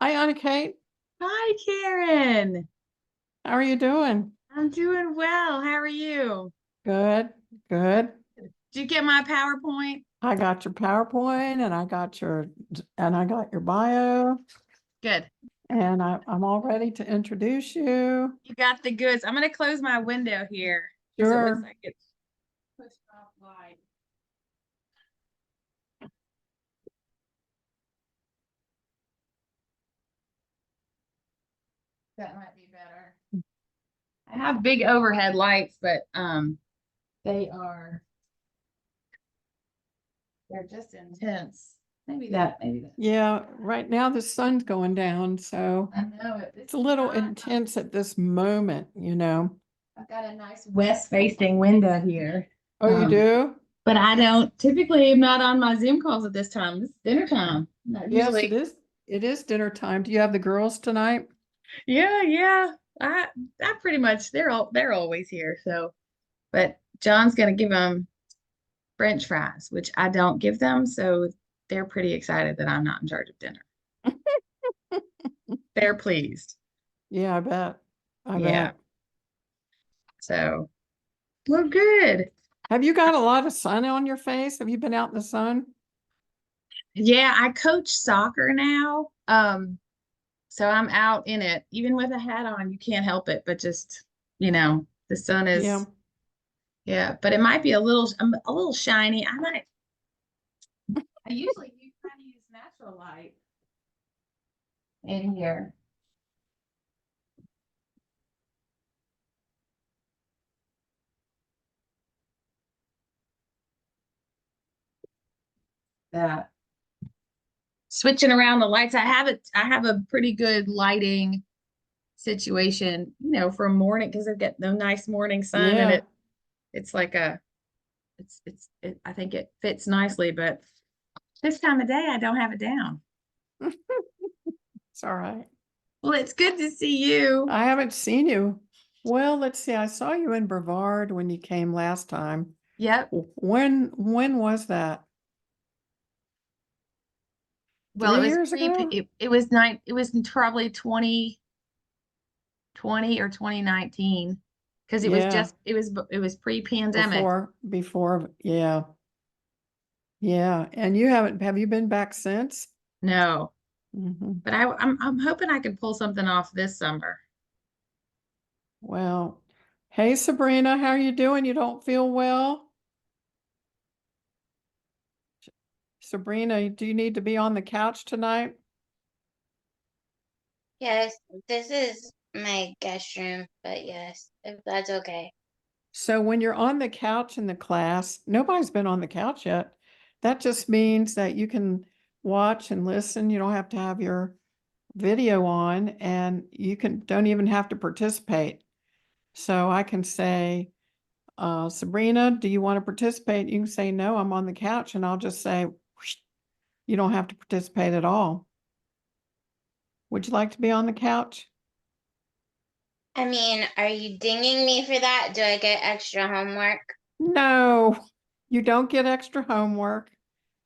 Hi, Anna Kate. Hi, Karen. How are you doing? I'm doing well. How are you? Good, good. Did you get my PowerPoint? I got your PowerPoint and I got your bio, Good. and I'm all ready to introduce you. You got the goods. I'm going to close my window here because it looks Sure. like it's pushed off light. That might be better. I have big overhead lights, but they are they're just intense. Maybe that. Yeah, right now the sun's going down, so I know it. it's This a is little not. intense at this moment. I've got a nice west facing window here. Oh, you Um, do? But I don't typically am not on my Zoom calls at this time. This is dinner time. Not Yes, it usually. is. It is dinner time. Do you have the girls tonight? Yeah, yeah. I pretty much they're always here. So, but John's gonna give them French fries, which I don't give them. So they're pretty excited that I'm not in charge of dinner. They're pleased. Yeah, I bet. I Yeah. bet. So we're good. Have you got a lot of sun on your face? Have you been out in the sun? Yeah, I coach soccer now. So I'm out in it. Even with a hat on, you can't help it, but just, the sun Yeah. is. Yeah, but it might be a little shiny. I usually try to use natural light in here. That switching around the lights. I have a pretty good lighting situation, for morning because I get the nice morning sun and Yeah. it's like I think it fits nicely, but this time of day I don't have it down. It's all right. Well, it's good to see you. I haven't seen you. Well, let's see. I saw you in Brevard when you came last time. Yep. When was that? Well, 3 years ago? it was probably 2020 or 2019 because Yeah, it was pre-pandemic. before, yeah, yeah. And have you been back since? No, Hmm. but I'm hoping I can pull something off this summer. Well, hey Sabrina, how are you doing? You don't feel well? Sabrina, do you need to be on the couch tonight? Yes, this is my guest room, but yes, if that's okay. So when you're on the couch in the class, nobody's been on the couch yet. That just means that you can watch and listen. You don't have to have your video on, and you don't even have to participate. So I can say, Sabrina, do you want to participate? You can say, no, I'm on the couch. And I'll just say, "Whoosh," you don't have to participate at all. Would you like to be on the couch? I mean, are you dinging me for that? Do I get extra homework? No, you don't get extra homework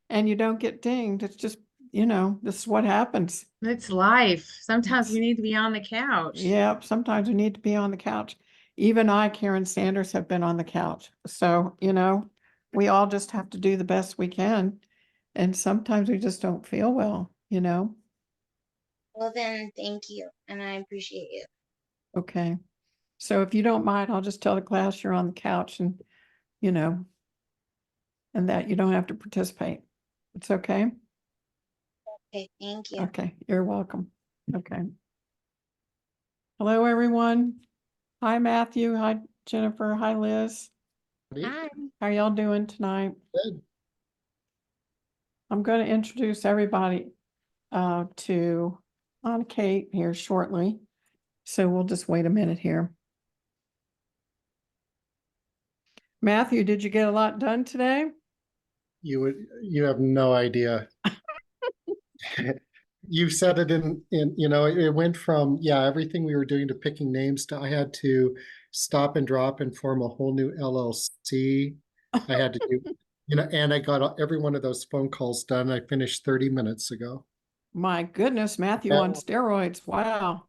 and you don't get dinged. It's just, this is what happens. It's life. Sometimes we It's, need to be on the couch. yeah, sometimes we need to be on the couch. Even I, Karen Sanders, have been on the couch. So, we all just have to do the best we can. And sometimes we just don't feel well. Well, then, thank you, and I appreciate you. Okay. So if you don't mind, I'll just tell the class you're on the couch you know, and that you don't have to participate. It's okay? Okay, thank you. Okay, you're welcome. Okay. Hello, everyone. Hi, Matthew. Hi, Jennifer. Hi, Liz. Hi. How y'all doing tonight? Good. I'm going to introduce everybody to Aunt Kate here shortly. So we'll just wait a minute here. Matthew, did you get a lot done today? You have no idea. You said it it went from, yeah, everything we were doing to picking names to I had to stop and drop and form a whole new LLC. I had to do, and I got every one of those phone calls done. I finished 30 minutes ago. My goodness, Matthew on steroids. Wow.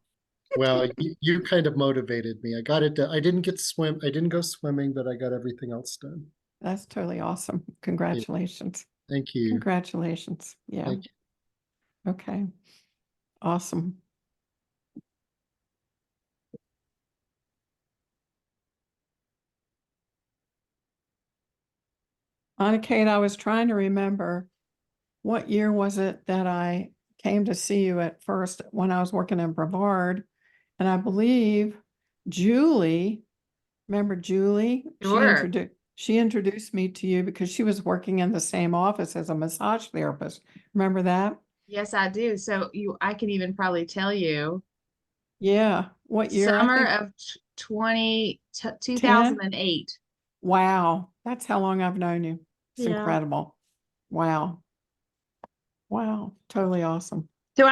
Well, you kind of motivated me. I got it. I didn't go swimming, but I got everything else done. That's totally awesome. Congratulations. Thank you. Congratulations. Yeah. Thank you. Okay. Awesome. Anna Kate, I was trying to remember what year was it that I came to see you at first when I was working in Brevard. And I believe Julie, remember Julie? Sure. She introduced me to you because she was working in the same office as a massage therapist. Remember that? Yes, I do. So I can even probably tell you Yeah. What year? I summer think of 2008. 10. Wow. That's how long I've known you. It's Yeah. incredible. Wow. Wow. Totally awesome. So I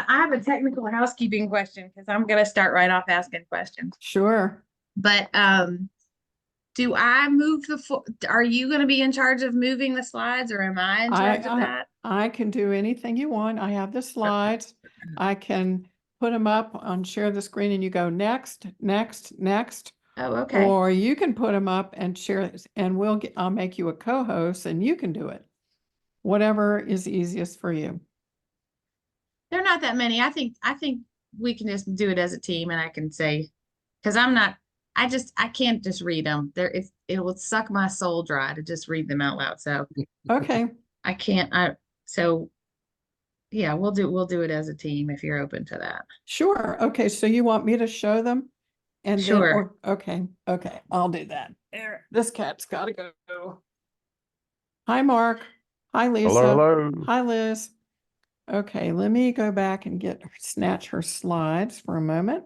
have a technical housekeeping question because I'm gonna start right off asking questions. Sure. But do I move are you gonna be in charge of moving the slides or am I in charge of that? I can do anything you want. I have the slides. I can put them up on share the screen and you go next, next, next. Oh, okay. Or you can put them up and share and I'll make you a co-host and you can do it. Whatever is easiest for you. They're not that many. I think we can just do it as a team and I can say, because I can't just read them. It will suck my soul dry to just read them out loud. So Okay. I can't, so yeah, we'll do it as a team if you're open to that. Sure. Okay. So you want me to show them? And then, Sure. okay. I'll do that. There, this cat's gotta go. Hi, Mark. Hi, Lisa. Hello. Hi, Liz. Okay, let me go back and snatch her slides for a moment.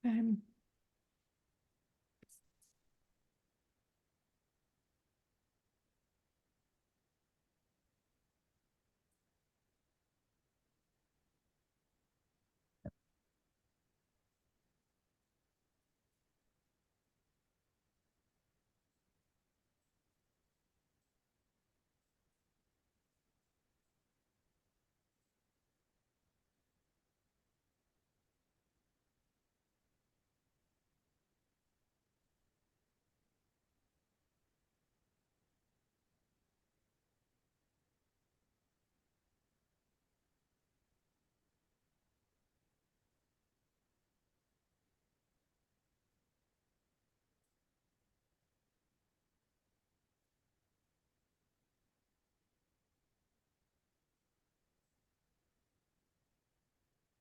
Okay.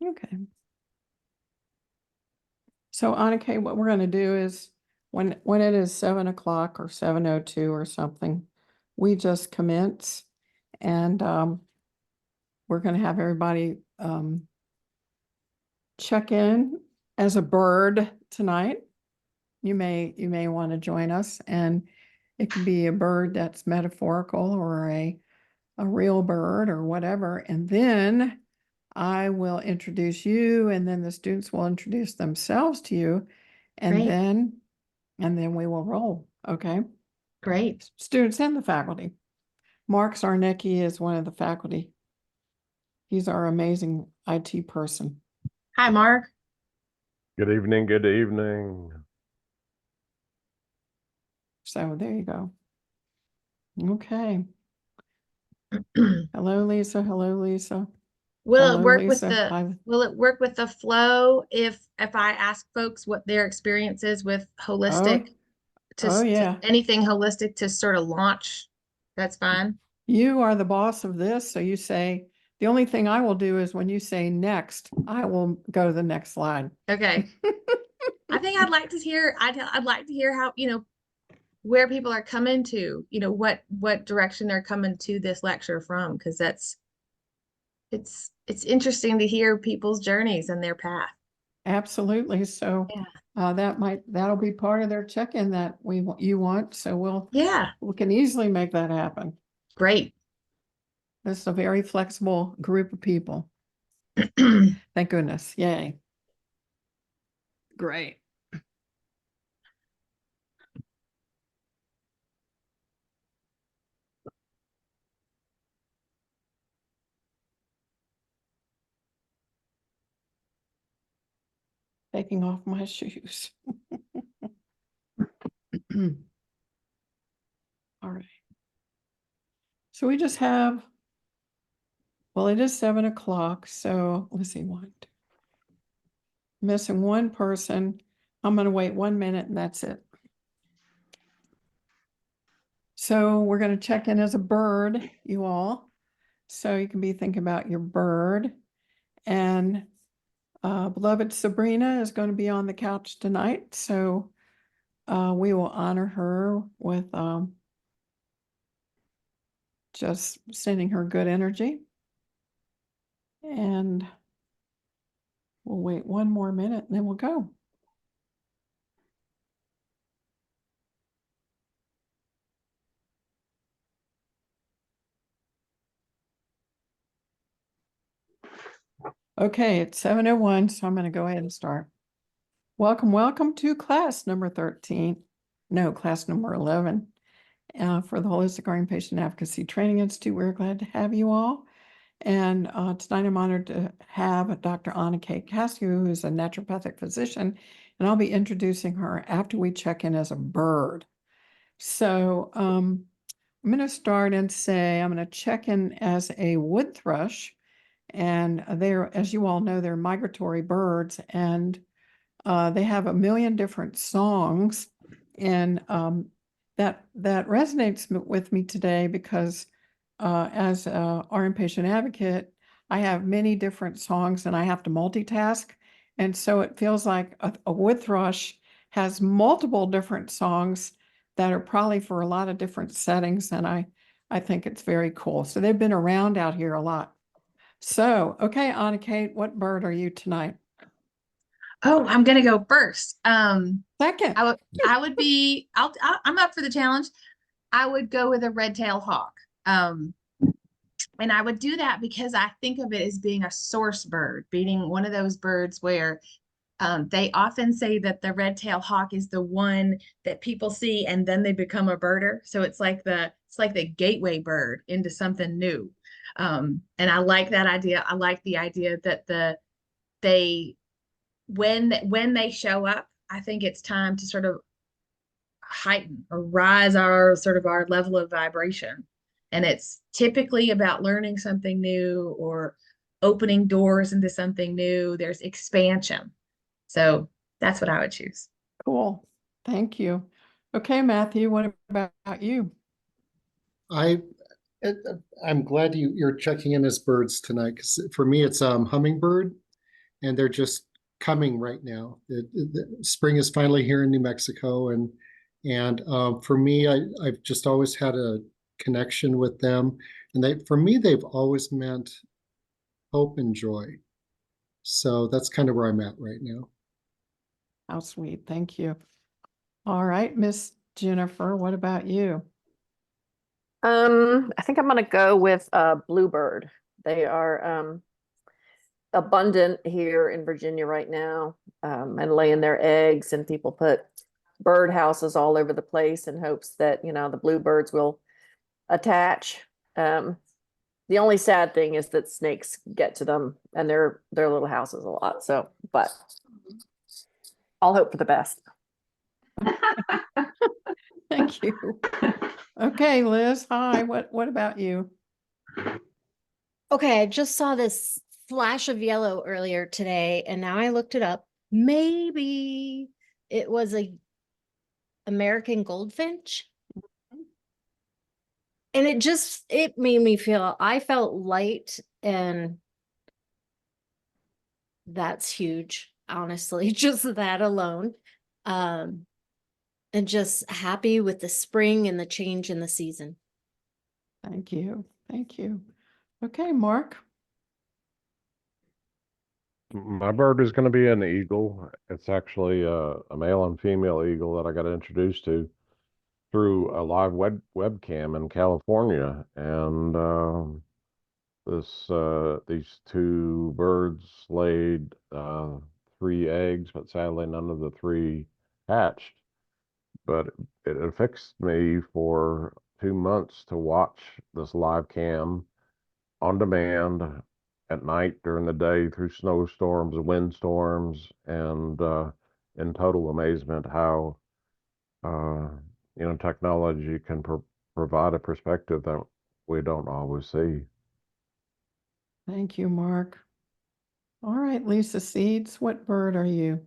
Okay. So Annika, what we're going to do is when it is 7 o'clock or 7:02 or something, we just commence and we're going to have everybody check in as a bird tonight. You may want to join us, and it could be a bird that's metaphorical or a real bird or whatever. And then I will introduce you, and then the students will introduce themselves to you, and Great. then we will roll. Okay. Great. Students and the faculty. Mark Zarnicki is one of the faculty. He's our amazing IT person. Hi, Mark. Good evening. Good evening. So there you go. Okay. Hello, Lisa. Hello, Lisa. Will it Hello, work with Lisa. Hi. will it work with the flow if I ask folks what their experience is with holistic Oh, yeah. to anything holistic to sort of launch? That's fine. You are the boss of this, so you say, the only thing I will do is when you say next, I will go to the next slide. Okay. I think I'd like to hear I'd like to hear how, where people are coming to, what direction they're coming to this lecture from, because it's interesting to hear people's journeys and their path. Absolutely. So Yeah. that'll be part of their check-in that you want. So we can easily make that happen. Great. This is a very flexible group of people. Thank goodness. Yay. Great. taking off my shoes. All right. So we just have, well, it is 7 o'clock. So let's see, missing one person. I'm going to wait 1 minute and that's it. So we're going to check in as a bird, you all. So you can be thinking about your bird. And beloved Sabrina is going to be on the couch tonight. So we will honor her with just sending her good energy. And we'll wait 1 more minute and then we'll go. Okay, it's 7:01, so I'm going to go ahead and start. Welcome to class number 13. No, class number 11 for the Holistic Garden Patient Advocacy Training Institute. We're glad to have you all. And tonight I'm honored to have Dr. Kate Cascio, who is a naturopathic physician, and I'll be introducing her after we check in as a bird. So I'm going to start and say I'm going to check in as a wood thrush. And they're, as you all know, they're migratory birds, and they have a million different songs. And that resonates with me today because as a RN patient advocate, I have many different songs and I have to multitask. And so it feels like a wood thrush has multiple different songs that are probably for a lot of different settings. And I think it's very cool. So they've been around out here a lot. So, okay, Anna Kate, what bird are you tonight? Oh, I'm gonna go first. Second. I would be. I'm up for the challenge. I would go with a red-tailed hawk. And I would do that because I think of it as being a source bird, being one of those birds where they often say that the red-tailed hawk is the one that people see and then they become a birder. So it's like the gateway bird into something new. And I like that idea. I like the idea that when they show up, I think it's time to sort of heighten or rise our level of vibration. And it's typically about learning something new or opening doors into something new. There's expansion. So that's what I would choose. Cool. Thank you. Okay, Matthew, what about you? I'm glad you're checking in as birds tonight, because for me it's hummingbird, and they're just coming right now. Spring is finally here in New Mexico, and for me, I've just always had a connection with them, and for me they've always meant hope and joy. So that's kind of where I'm at right now. How sweet. Thank you. All right, Miss Jennifer, what about you? I think I'm gonna go with bluebird. They are abundant here in Virginia right now, and laying their eggs, and people put bird houses all over the place in hopes that the bluebirds will attach. The only sad thing is that snakes get to them and their little houses a lot. So, but I'll hope for the best. Thank you. Okay, Liz, hi. What about you? Okay, I just saw this flash of yellow earlier today, and now I looked it up. Maybe it was a American goldfinch. And it made me feel, I felt light, and that's huge, honestly, just that alone. And just happy with the spring and the change in the season. Thank you. Thank you. Okay, Mark. My bird is going to be an eagle. It's actually a male and female eagle that I got introduced to through a live webcam in California, and these two birds laid 3 eggs, but sadly none of the 3 hatched. But it affects me for 2 months to watch this live cam on demand at night, during the day, through snowstorms and windstorms, and in total amazement how technology can provide a perspective that we don't always see. Thank you, Mark. All right, Lisa Seeds, what bird are you?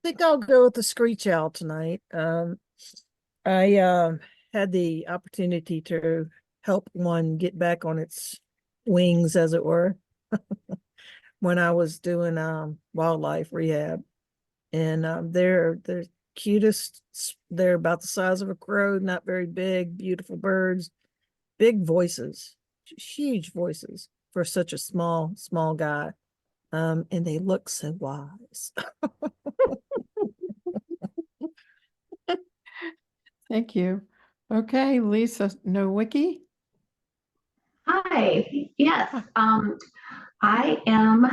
Think I'll go with the screech owl tonight. I had the opportunity to help one get back on its wings, as it were, when I was doing wildlife rehab. And they're cutest. They're about the size of a crow, not very big, beautiful birds, big voices, huge voices for such a small guy. And they look so wise. Thank you. Okay, Lisa Nowicki. Hi, yes. I am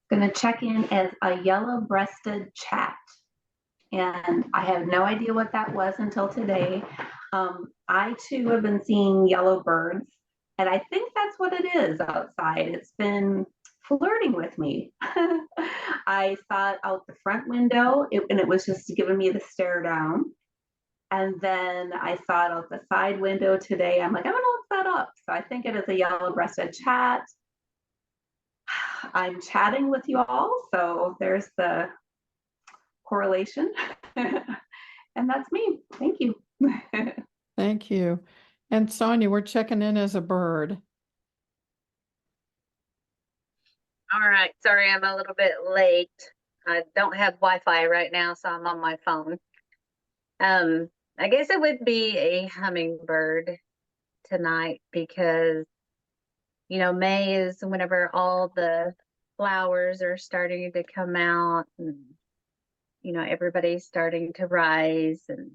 going to check in as a yellow-breasted chat, and I have no idea what that was until today. I too have been seeing yellow birds, and I think that's what it is outside. It's been flirting with me. I saw it out the front window, and it was just giving me the stare down. And then I saw it out the side window today. I'm like, I'm gonna look that up. So I think it is a yellow-breasted chat. I'm chatting with you all, so there's the correlation. And that's me. Thank you. Thank you. And Sonia, we're checking in as a bird. All right. Sorry, I'm a little bit late. I don't have Wi-Fi right now, so I'm on my phone. I guess it would be a hummingbird tonight because, May is whenever all the flowers are starting to come out and, everybody's starting to rise and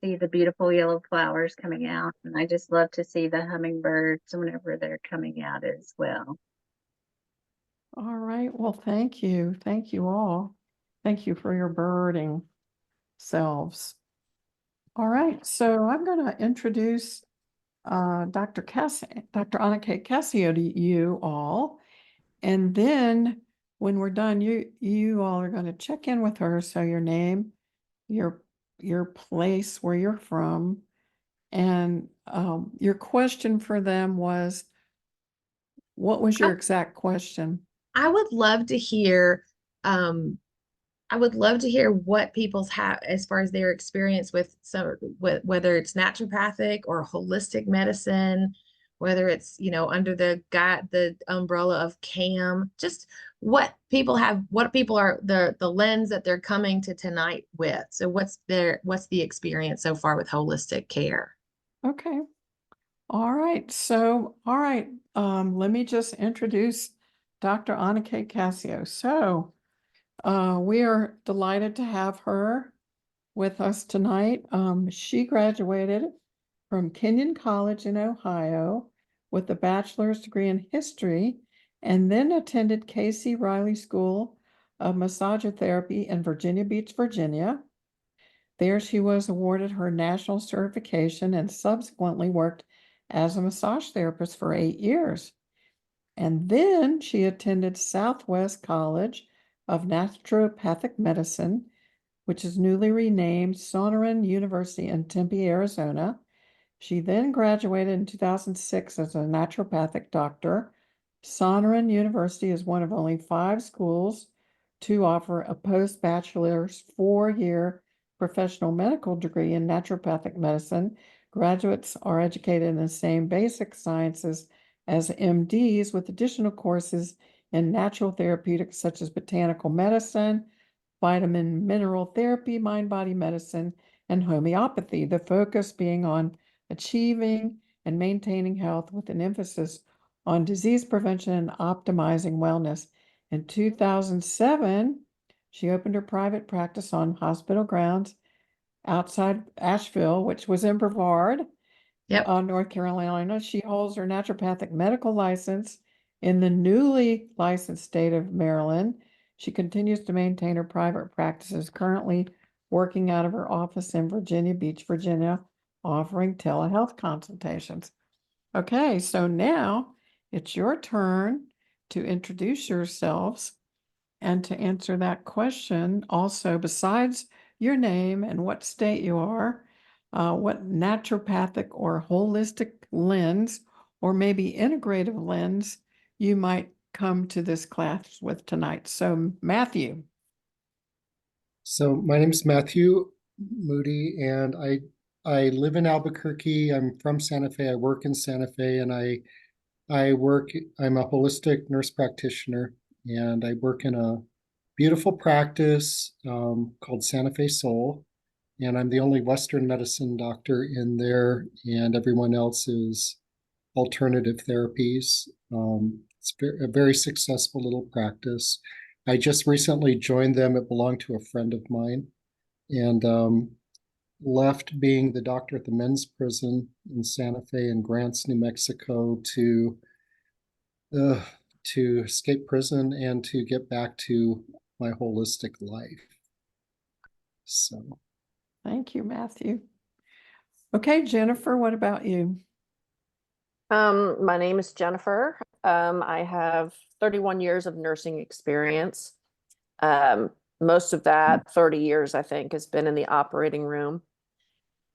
see the beautiful yellow flowers coming out. And I just love to see the hummingbirds whenever they're coming out as well. All right. Well, thank you. Thank you all. Thank you for your birding selves. All right. So I'm going to introduce Dr. Anna Kate Cascio to you all. And then when we're done, you all are going to check in with her. So your name, your place where you're from, and your question for them was, what was your exact question? I would love to hear what people's have as far as their experience with whether it's naturopathic or holistic medicine, whether it's under the umbrella of CAM, just what people are the lens that they're coming to tonight with. So what's the experience so far with holistic care? Okay. All right. So, all right. Let me just introduce Dr. Anna Kate Cascio. So, we are delighted to have her with us tonight. She graduated from Kenyon College in Ohio with a bachelor's degree in history and then attended Casey Riley School of Massagotherapy in Virginia Beach, Virginia. There she was awarded her national certification and subsequently worked as a massage therapist for 8 years. And then she attended Southwest College of Naturopathic Medicine, which is newly renamed Sonoran University in Tempe, Arizona. She then graduated in 2006 as a naturopathic doctor. Sonoran University is one of only 5 schools to offer a post-bachelor's 4-year professional medical degree in naturopathic medicine. Graduates are educated in the same basic sciences as MDs with additional courses in natural therapeutics such as botanical medicine, vitamin mineral therapy, mind-body medicine, and homeopathy, the focus being on achieving and maintaining health with an emphasis on disease prevention and optimizing wellness. In 2007, she opened her private practice on hospital grounds outside Asheville, which was in Brevard, North Carolina. She holds her naturopathic medical license in the newly licensed state of Maryland. She continues to maintain her private practices, currently working out of her office in Virginia Beach, Virginia, offering telehealth consultations. Okay, so now it's your turn to introduce yourselves and to answer that question. Also, besides your name and what state you are, what naturopathic or holistic lens, or maybe integrative lens, you might come to this class with tonight. So, Matthew. So my name's Matthew Moody, and I live in Albuquerque. I'm from Santa Fe. I work in Santa Fe, and I'm a holistic nurse practitioner, and I work in a beautiful practice called Santa Fe Soul. And I'm the only Western medicine doctor in there, and everyone else is alternative therapies. It's a very successful little practice. I just recently joined them. It belonged to a friend of mine, and left being the doctor at the men's prison in Santa Fe and Grants, New Mexico, uh, to escape prison and to get back to my holistic life. So, Thank you, Matthew. Okay, Jennifer, what about you? My name is Jennifer. I have 31 years of nursing experience. Most of that, 30 years, I think, has been in the operating room.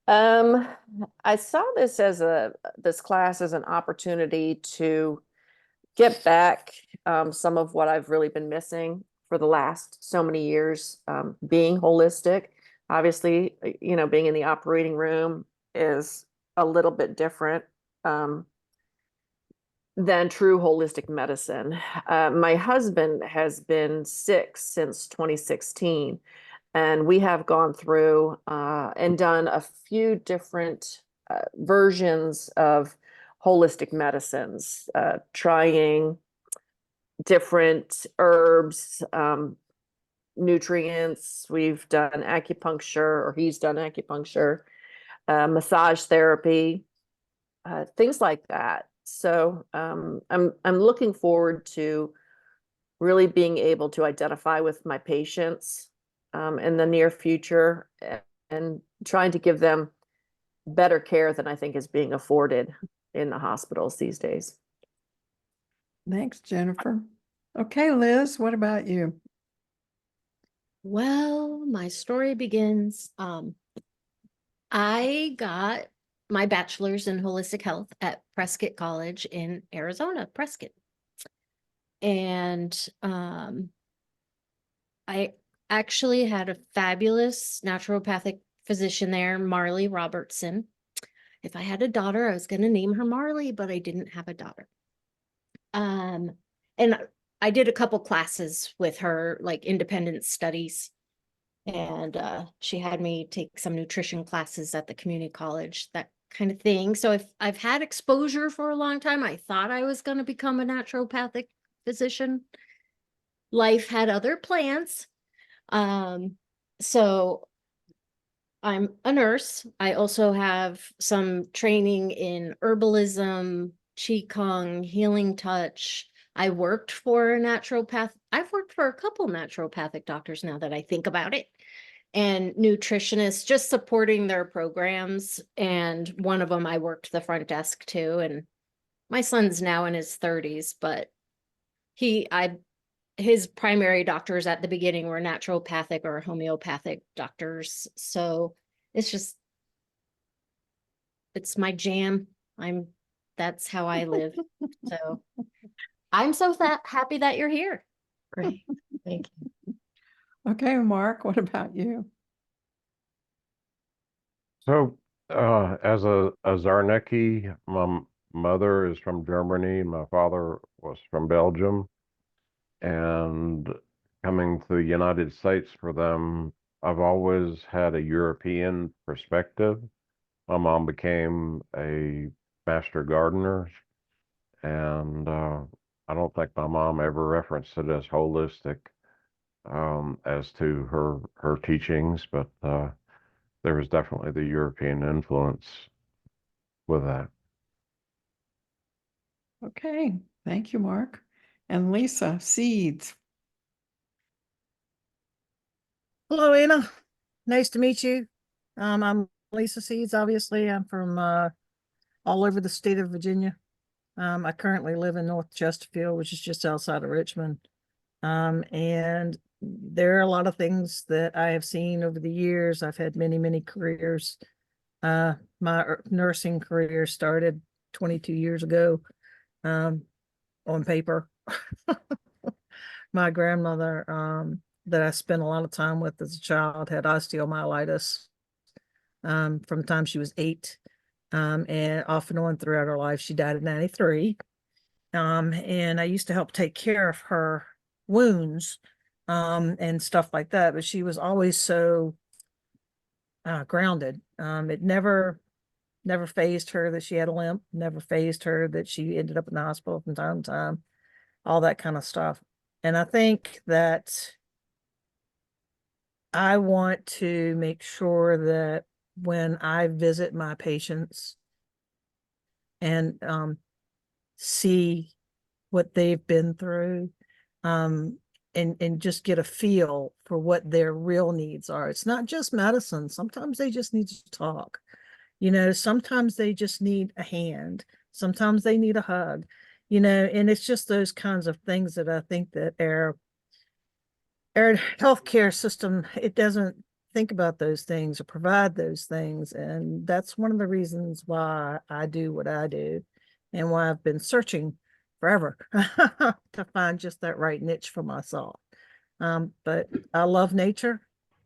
I saw this class as an opportunity to get back some of what I've really been missing for the last so many years, being holistic. Obviously, being in the operating room is a little bit different than true holistic medicine. My husband has been sick since 2016, and we have gone through and done a few different versions of holistic medicines, trying different herbs, nutrients. We've done acupuncture, or he's done acupuncture, massage therapy, things like that. So I'm looking forward to really being able to identify with my patients in the near future, and trying to give them better care than I think is being afforded in the hospitals these days. Thanks, Jennifer. Okay, Liz, what about you? Well, my story begins. I got my bachelor's in holistic health at Prescott College in Arizona, Prescott. And I actually had a fabulous naturopathic physician there, Marley Robertson. If I had a daughter, I was going to name her Marley, but I didn't have a daughter. And I did a couple classes with her, like independent studies. And she had me take some nutrition classes at the community college, that kind of thing. So if I've had exposure for a long time, I thought I was going to become a naturopathic physician. Life had other plans. So I'm a nurse. I also have some training in herbalism, qigong, healing touch. I worked for a naturopath. I've worked for a couple naturopathic doctors now that I think about it, and nutritionists, just supporting their programs. And one of them, I worked the front desk too. And my son's now in his 30s, but his primary doctors at the beginning were naturopathic or homeopathic doctors. So it's my jam. That's how I live. So I'm so happy that you're here. Great. Thank you. Okay, Mark, what about you? So, as a Zarnecki, my mother is from Germany. My father was from Belgium, and coming to the United States for them, I've always had a European perspective. My mom became a master gardener, and I don't think my mom ever referenced it as holistic, as to her teachings, but there was definitely the European influence with that. Okay, thank you, Mark. And Lisa, seeds. Hello, Anna. Nice to meet you. I'm Lisa Seeds. Obviously, I'm from all over the state of Virginia. I currently live in North Chesterfield, which is just outside of Richmond. And there are a lot of things that I have seen over the years. I've had many, many careers. My nursing career started 22 years ago, on paper. My grandmother, that I spent a lot of time with as a child, had osteomyelitis, from the time she was 8. And off and on throughout her life. She died at 93. And I used to help take care of her wounds, and stuff like that. But she was always so grounded. It never fazed her that she had a limp, never fazed her that she ended up in the hospital from time to time, all that kind of stuff. And I think that I want to make sure that when I visit my patients and see what they've been through, and just get a feel for what their real needs are. It's not just medicine. Sometimes they just need to talk. Sometimes they just need a hand. Sometimes they need a hug, and it's just those kinds of things that I think that our healthcare system, it doesn't think about those things or provide those things. And that's one of the reasons why I do what I do and why I've been searching forever to find just that right niche for myself. But I love nature.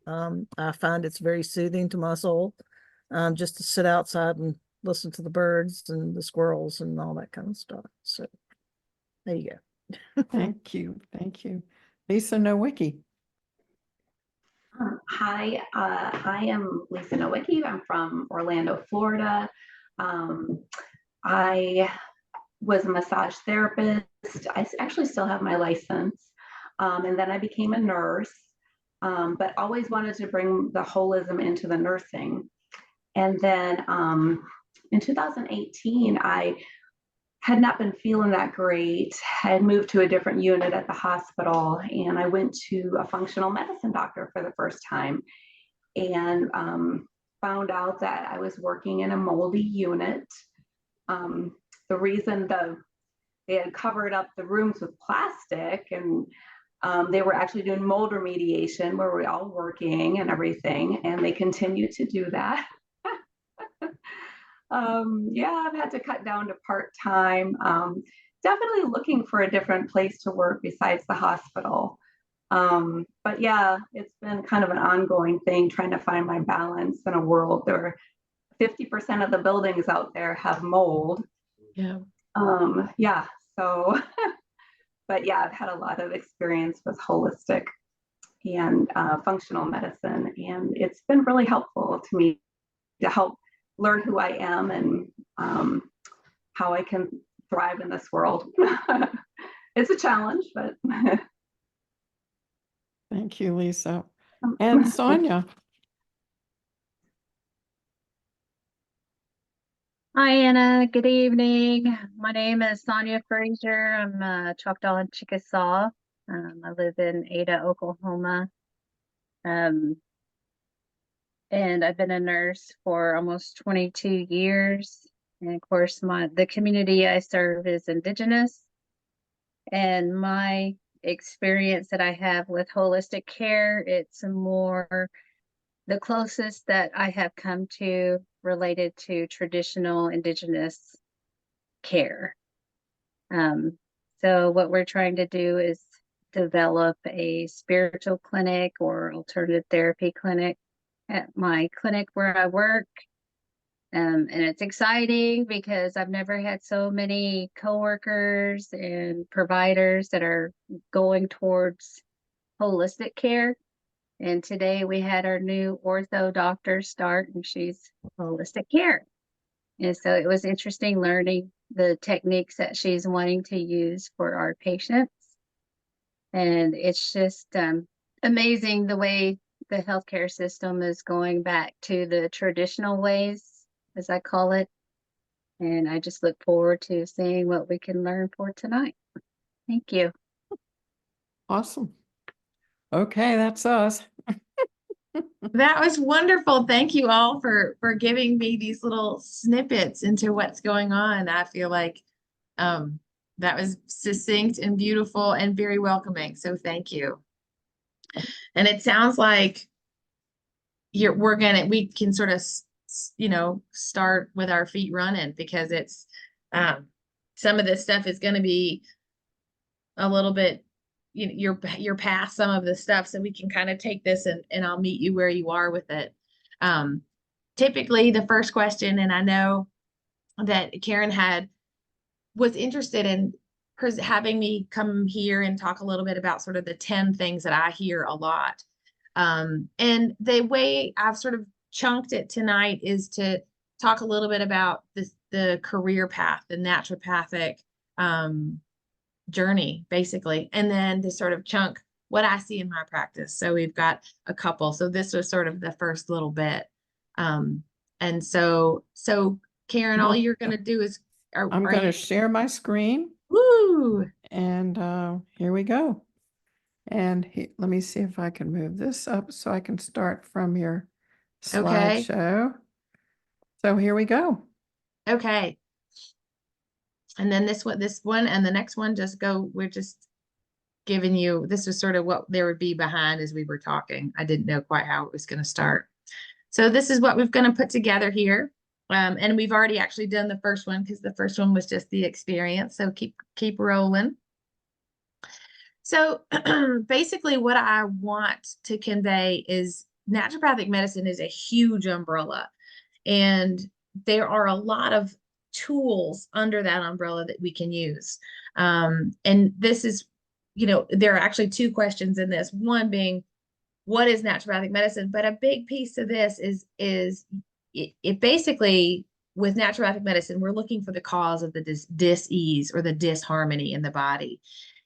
I find it's very soothing to my soul, just to sit outside and listen to the birds and the squirrels and all that kind of stuff. So there you go. Thank you. Thank you. Lisa Nowicki. Hi, I am Lisa Nowicki. I'm from Orlando, Florida. I was a massage therapist. I actually still have my license. And then I became a nurse, but always wanted to bring the holism into the nursing. And then in 2018, I had not been feeling that great. I had moved to a different unit at the hospital, and I went to a functional medicine doctor for the first time, and found out that I was working in a moldy unit. The reason they had covered up the rooms with plastic, and they were actually doing mold remediation where we're all working and everything, and they continue to do that. Yeah, I've had to cut down to part-time. Definitely looking for a different place to work besides the hospital. But yeah, it's been kind of an ongoing thing, trying to find my balance in a world where 50% of the buildings out there have mold. Yeah. Yeah, so, but yeah, I've had a lot of experience with holistic and functional medicine, and it's been really helpful to me to help learn who I am and how I can thrive in this world. It's a challenge, but. Thank you, Lisa. And Sonia. Hi, Anna. Good evening. My name is Sonia Frazier. I'm Choctaw and Chickasaw. I live in Ada, Oklahoma. And I've been a nurse for almost 22 years. And of course, the community I serve is Indigenous. And my experience that I have with holistic care, it's more the closest that I have come to related to traditional Indigenous care. So what we're trying to do is develop a spiritual clinic or alternative therapy clinic at my clinic where I work. And it's exciting because I've never had so many coworkers and providers that are going towards holistic care. And today we had our new ortho doctor start, and she's holistic care. And so it was interesting learning the techniques that she's wanting to use for our patients. And it's just amazing the way the healthcare system is going back to the traditional ways, as I call it. And I just look forward to seeing what we can learn for tonight. Thank you. Awesome. Okay, that's us. That was wonderful. Thank you all for giving me these little snippets into what's going on. I feel like That was succinct and beautiful and very welcoming. So thank you. And it sounds like we can sort of, start with our feet running, because it's, some of this stuff is going to be a little bit, you're past some of the stuff, so we can kind of take this and I'll meet you where you are with it. Typically the first question, and I know that Karen was interested in having me come here and talk a little bit about sort of the 10 things that I hear a lot. And the way I've sort of chunked it tonight is to talk a little bit about the career path, the naturopathic journey, basically, and then to sort of chunk what I see in my practice. So we've got a couple. So this was sort of the first little bit. And so Karen, all you're going to do is, I'm going to share my screen. Woo! And here we go. And let me see if I can move this up so I can start from your slideshow. So here we go. Okay. And then this one and the next one we're just giving you, this was sort of what there would be behind as we were talking. I didn't know quite how it was going to start. So this is what we're going to put together here. And we've already actually done the first one, because the first one was just the experience. So keep rolling. So basically what I want to convey is naturopathic medicine is a huge umbrella, and there are a lot of tools under that umbrella that we can use. And this is, there are actually two questions in this, one being, what is naturopathic medicine? But a big piece of this is it basically, with naturopathic medicine, we're looking for the cause of the dis-ease or the disharmony in the body.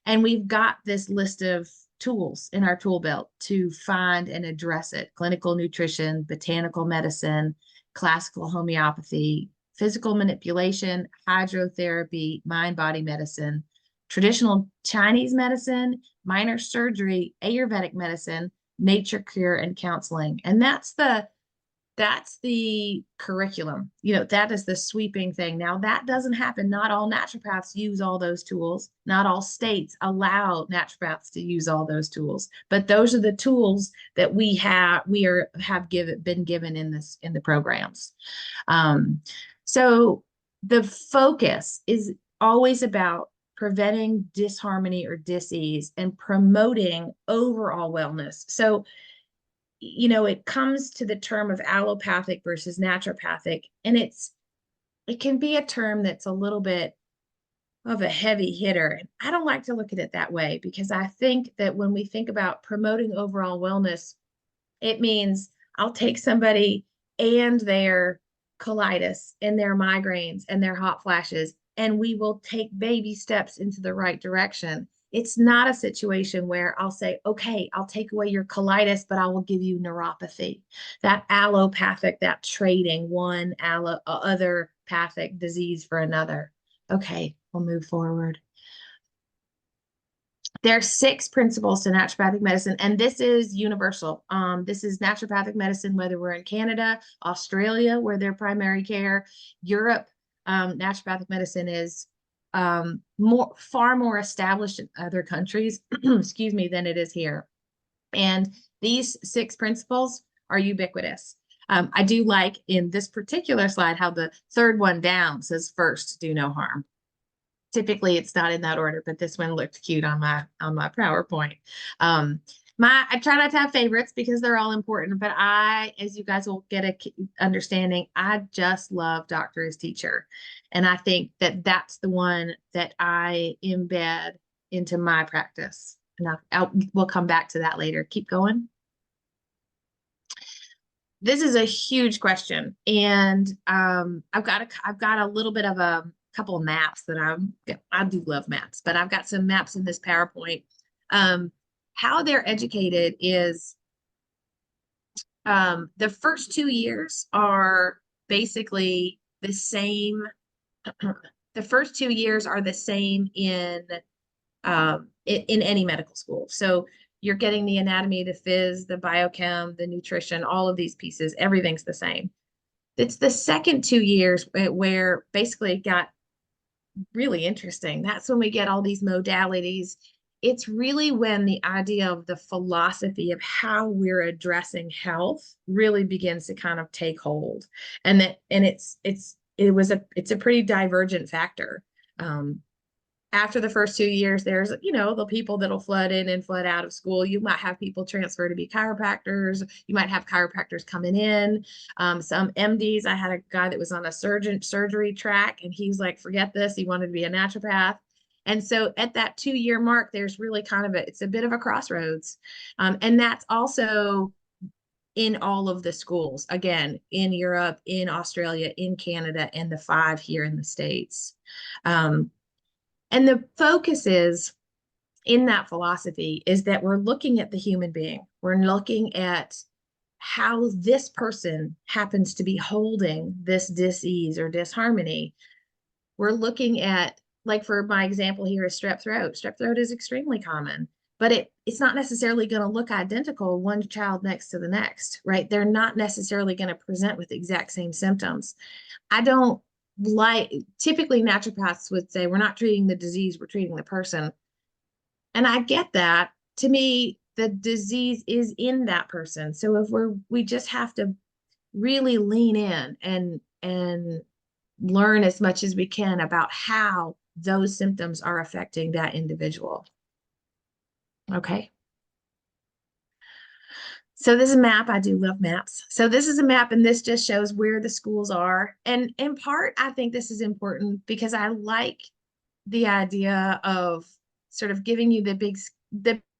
And we've got this list of tools in our tool belt to find and address it: clinical nutrition, botanical medicine, classical homeopathy, physical manipulation, hydrotherapy, mind-body medicine, traditional Chinese medicine, minor surgery, Ayurvedic medicine, nature cure, and counseling. And that's the curriculum. That is the sweeping thing. Now, that doesn't happen. Not all naturopaths use all those tools. Not all states allow naturopaths to use all those tools. But those are the tools that been given in the programs. So the focus is always about preventing disharmony or dis-ease and promoting overall wellness. So it comes to the term of allopathic versus naturopathic, and it can be a term that's a little bit of a heavy hitter. I don't like to look at it that way, because I think that when we think about promoting overall wellness, it means I'll take somebody and their colitis and their migraines and their hot flashes, and we will take baby steps into the right direction. It's not a situation where I'll say, okay, I'll take away your colitis, but I will give you neuropathy. That allopathic, that trading one other pathic disease for another. Okay, we'll move forward. There are 6 principles to naturopathic medicine, and this is universal. This is naturopathic medicine, whether we're in Canada, Australia, where their primary care, Europe. Naturopathic medicine is far more established in other countries, excuse me, than it is here. And these 6 principles are ubiquitous. I do like in this particular slide how the third one down says, first, do no harm. Typically it's not in that order, but this one looked cute on my PowerPoint. I try not to have favorites because they're all important, but as you guys will get a understanding, I just love doctor as teacher. And I think that that's the one that I embed into my practice. And we'll come back to that later. Keep going. This is a huge question. And I've got a little bit of a couple of maps that I do love maps, but I've got some maps in this PowerPoint. How they're educated is the first 2 years are basically the same. The first 2 years are the same in any medical school. So you're getting the anatomy, the phys, the biochem, the nutrition, all of these pieces, everything's the same. It's the second 2 years where basically it got really interesting. That's when we get all these modalities. It's really when the idea of the philosophy of how we're addressing health really begins to kind of take hold. And it's a pretty divergent factor. After the first 2 years, there's, the people that'll flood in and flood out of school. You might have people transfer to be chiropractors. You might have chiropractors coming in. Some MDs, I had a guy that was on a surgery track, and he's like, forget this. He wanted to be a naturopath. And so at that 2 year mark, there's really kind of it's a bit of a crossroads. And that's also in all of the schools, again, in Europe, in Australia, in Canada, and the 5 here in the States. And the focus is in that philosophy is that we're looking at the human being. We're looking at how this person happens to be holding this disease or disharmony. We're looking at, like for my example here is strep throat. Strep throat is extremely common, but it's not necessarily going to look identical one child next to the next, right? They're not necessarily going to present with the exact same symptoms. Typically naturopaths would say, we're not treating the disease, we're treating the person. And I get that. To me, the disease is in that person. So if we just have to really lean in and learn as much as we can about how those symptoms are affecting that individual. Okay. So this is a map. I do love maps. So this is a map, and this just shows where the schools are. And in part, I think this is important because I like the idea of sort of giving you the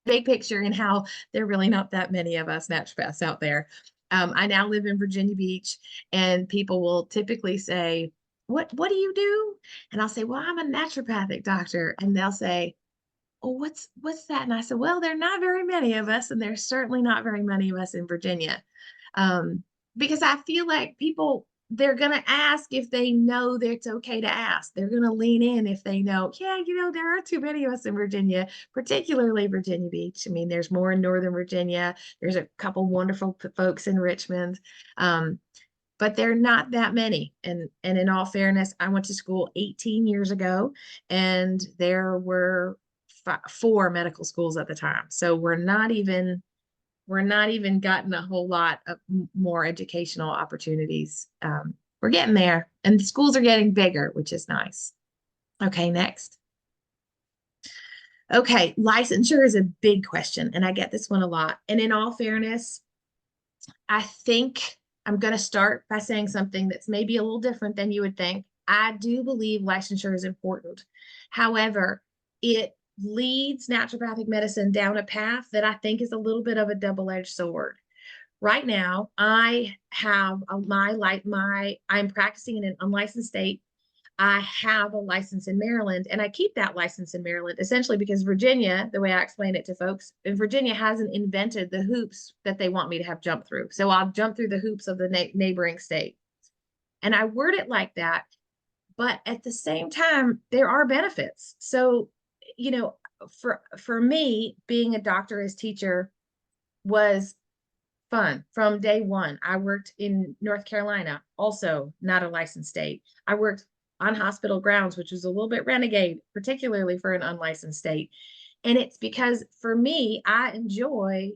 big picture and how there are really not that many of us naturopaths out there. I now live in Virginia Beach, and people will typically say, what do you do? And I'll say, well, I'm a naturopathic doctor. And they'll say, oh, what's that? And I said, well, there are not very many of us, and there's certainly not very many of us in Virginia. Because I feel like they're going to ask if they know that it's okay to ask. They're going to lean in if they know, yeah, there are too many of us in Virginia, particularly Virginia Beach. I mean, there's more in Northern Virginia. There's a couple wonderful folks in Richmond. But they're not that many. And in all fairness, I went to school 18 years ago, and there were 4 medical schools at the time. So we're not even gotten a whole lot of more educational opportunities. We're getting there, and the schools are getting bigger, which is nice. Okay, next. Okay, licensure is a big question, and I get this one a lot. And in all fairness, I think I'm going to start by saying something that's maybe a little different than you would think. I do believe licensure is important. However, it leads naturopathic medicine down a path that I think is a little bit of a double-edged sword. Right now, I have I'm practicing in an unlicensed state. I have a license in Maryland, and I keep that license in Maryland essentially because Virginia, the way I explain it to folks, Virginia hasn't invented the hoops that they want me to have jump through. So I'll jump through the hoops of the neighboring state. And I word it like that. But at the same time, there are benefits. So, for me, being a doctor as teacher was fun from day one. I worked in North Carolina, also not a licensed state. I worked on hospital grounds, which was a little bit renegade, particularly for an unlicensed state. And it's because for me, I enjoy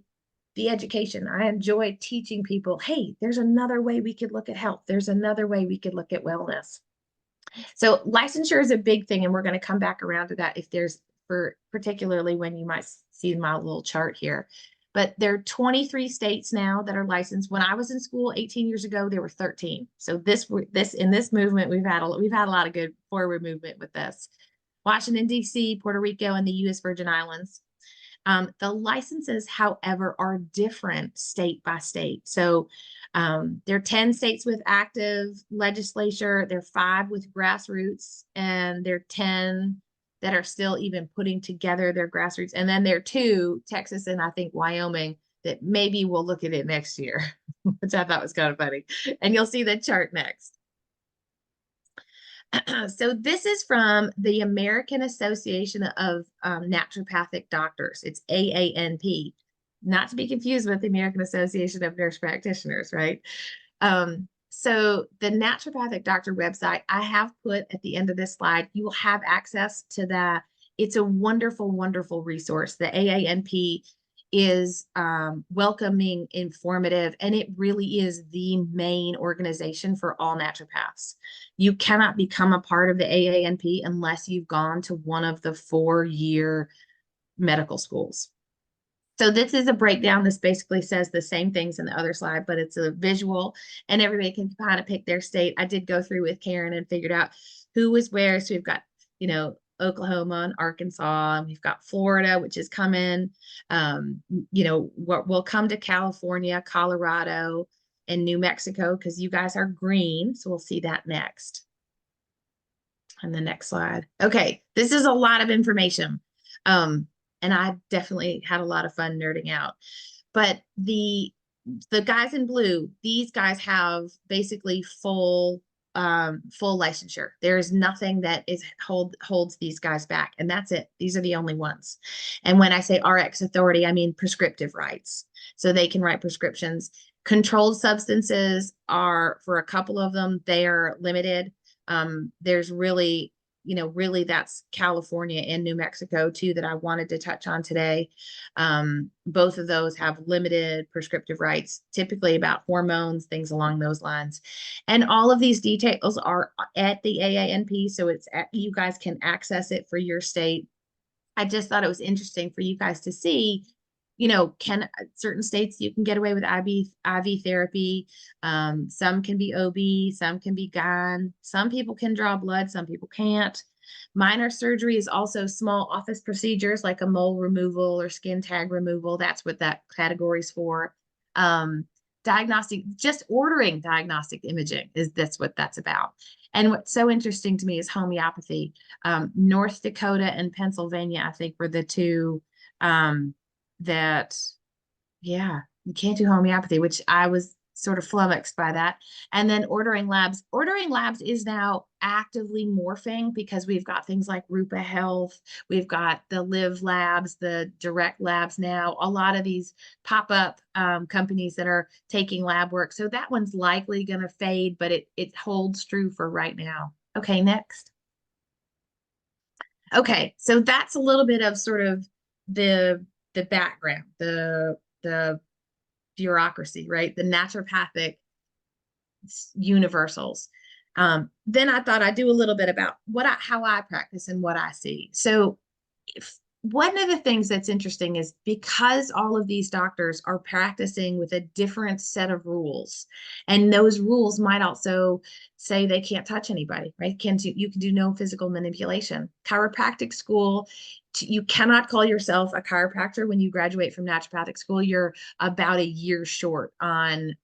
the education. I enjoy teaching people, hey, there's another way we could look at health. There's another way we could look at wellness. So licensure is a big thing, and we're going to come back around to that particularly when you might see my little chart here. But there are 23 states now that are licensed. When I was in school 18 years ago, there were 13. So in this movement, we've had a lot of good forward movement with this. Washington, D.C., Puerto Rico, and the U.S. Virgin Islands. The licenses, however, are different state by state. So there are 10 states with active legislature. There are 5 with grassroots, and there are 10 that are still even putting together their grassroots. And then there are 2, Texas and I think Wyoming, that maybe we'll look at it next year, which I thought was kind of funny. And you'll see the chart next. So this is from the American Association of Naturopathic Doctors. It's AANP, not to be confused with the American Association of Nurse Practitioners, right? So the naturopathic doctor website, I have put at the end of this slide, you will have access to that. It's a wonderful, wonderful resource. The AANP is welcoming, informative, and it really is the main organization for all naturopaths. You cannot become a part of the AANP unless you've gone to one of the 4-year medical schools. So this is a breakdown. This basically says the same things in the other slide, but it's a visual and everybody can kind of pick their state. I did go through with Karen and figured out who was where. So we've got, you know, Oklahoma and Arkansas, and we've got Florida, which is coming. You know, we'll come to California, Colorado, and New Mexico because you guys are green. So we'll see that next. And the next slide. Okay, this is a lot of information. And I definitely had a lot of fun nerding out. But the guys in blue, these guys have basically full licensure. There is nothing that holds these guys back, and that's it. These are the only ones. And when I say RX authority, I mean prescriptive rights. So they can write prescriptions. Controlled substances are, for a couple of them, they are limited. There's really, you know, really that's California and New Mexico too that I wanted to touch on today. Both of those have limited prescriptive rights, typically about hormones, things along those lines. And all of these details are at the AANP, so you guys can access it for your state. I just thought it was interesting for you guys to see, you know, certain states you can get away with IV therapy. Some can be OB, some can be GYN. Some people can draw blood, some people can't. Minor surgery is also small office procedures like a mole removal or skin tag removal. That's what that category is for. Diagnostic, just ordering diagnostic imaging that's what that's about. And what's so interesting to me is homeopathy. North Dakota and Pennsylvania, I think, were the two that, yeah, you can't do homeopathy, which I was sort of flummoxed by that. And then ordering labs is now actively morphing because we've got things like Rupa Health, we've got the Live Labs, the Direct Labs now, a lot of these pop-up companies that are taking lab work. So that one's likely going to fade, but it holds true for right now. Okay, next. Okay, so that's a little bit of sort of the background, the bureaucracy, right? The naturopathic universals. Then I thought I'd do a little bit about how I practice and what I see. So one of the things that's interesting is because all of these doctors are practicing with a different set of rules, and those rules might also say they can't touch anybody, right? You can do no physical manipulation. Chiropractic school, you cannot call yourself a chiropractor when you graduate from naturopathic school. You're about a year short on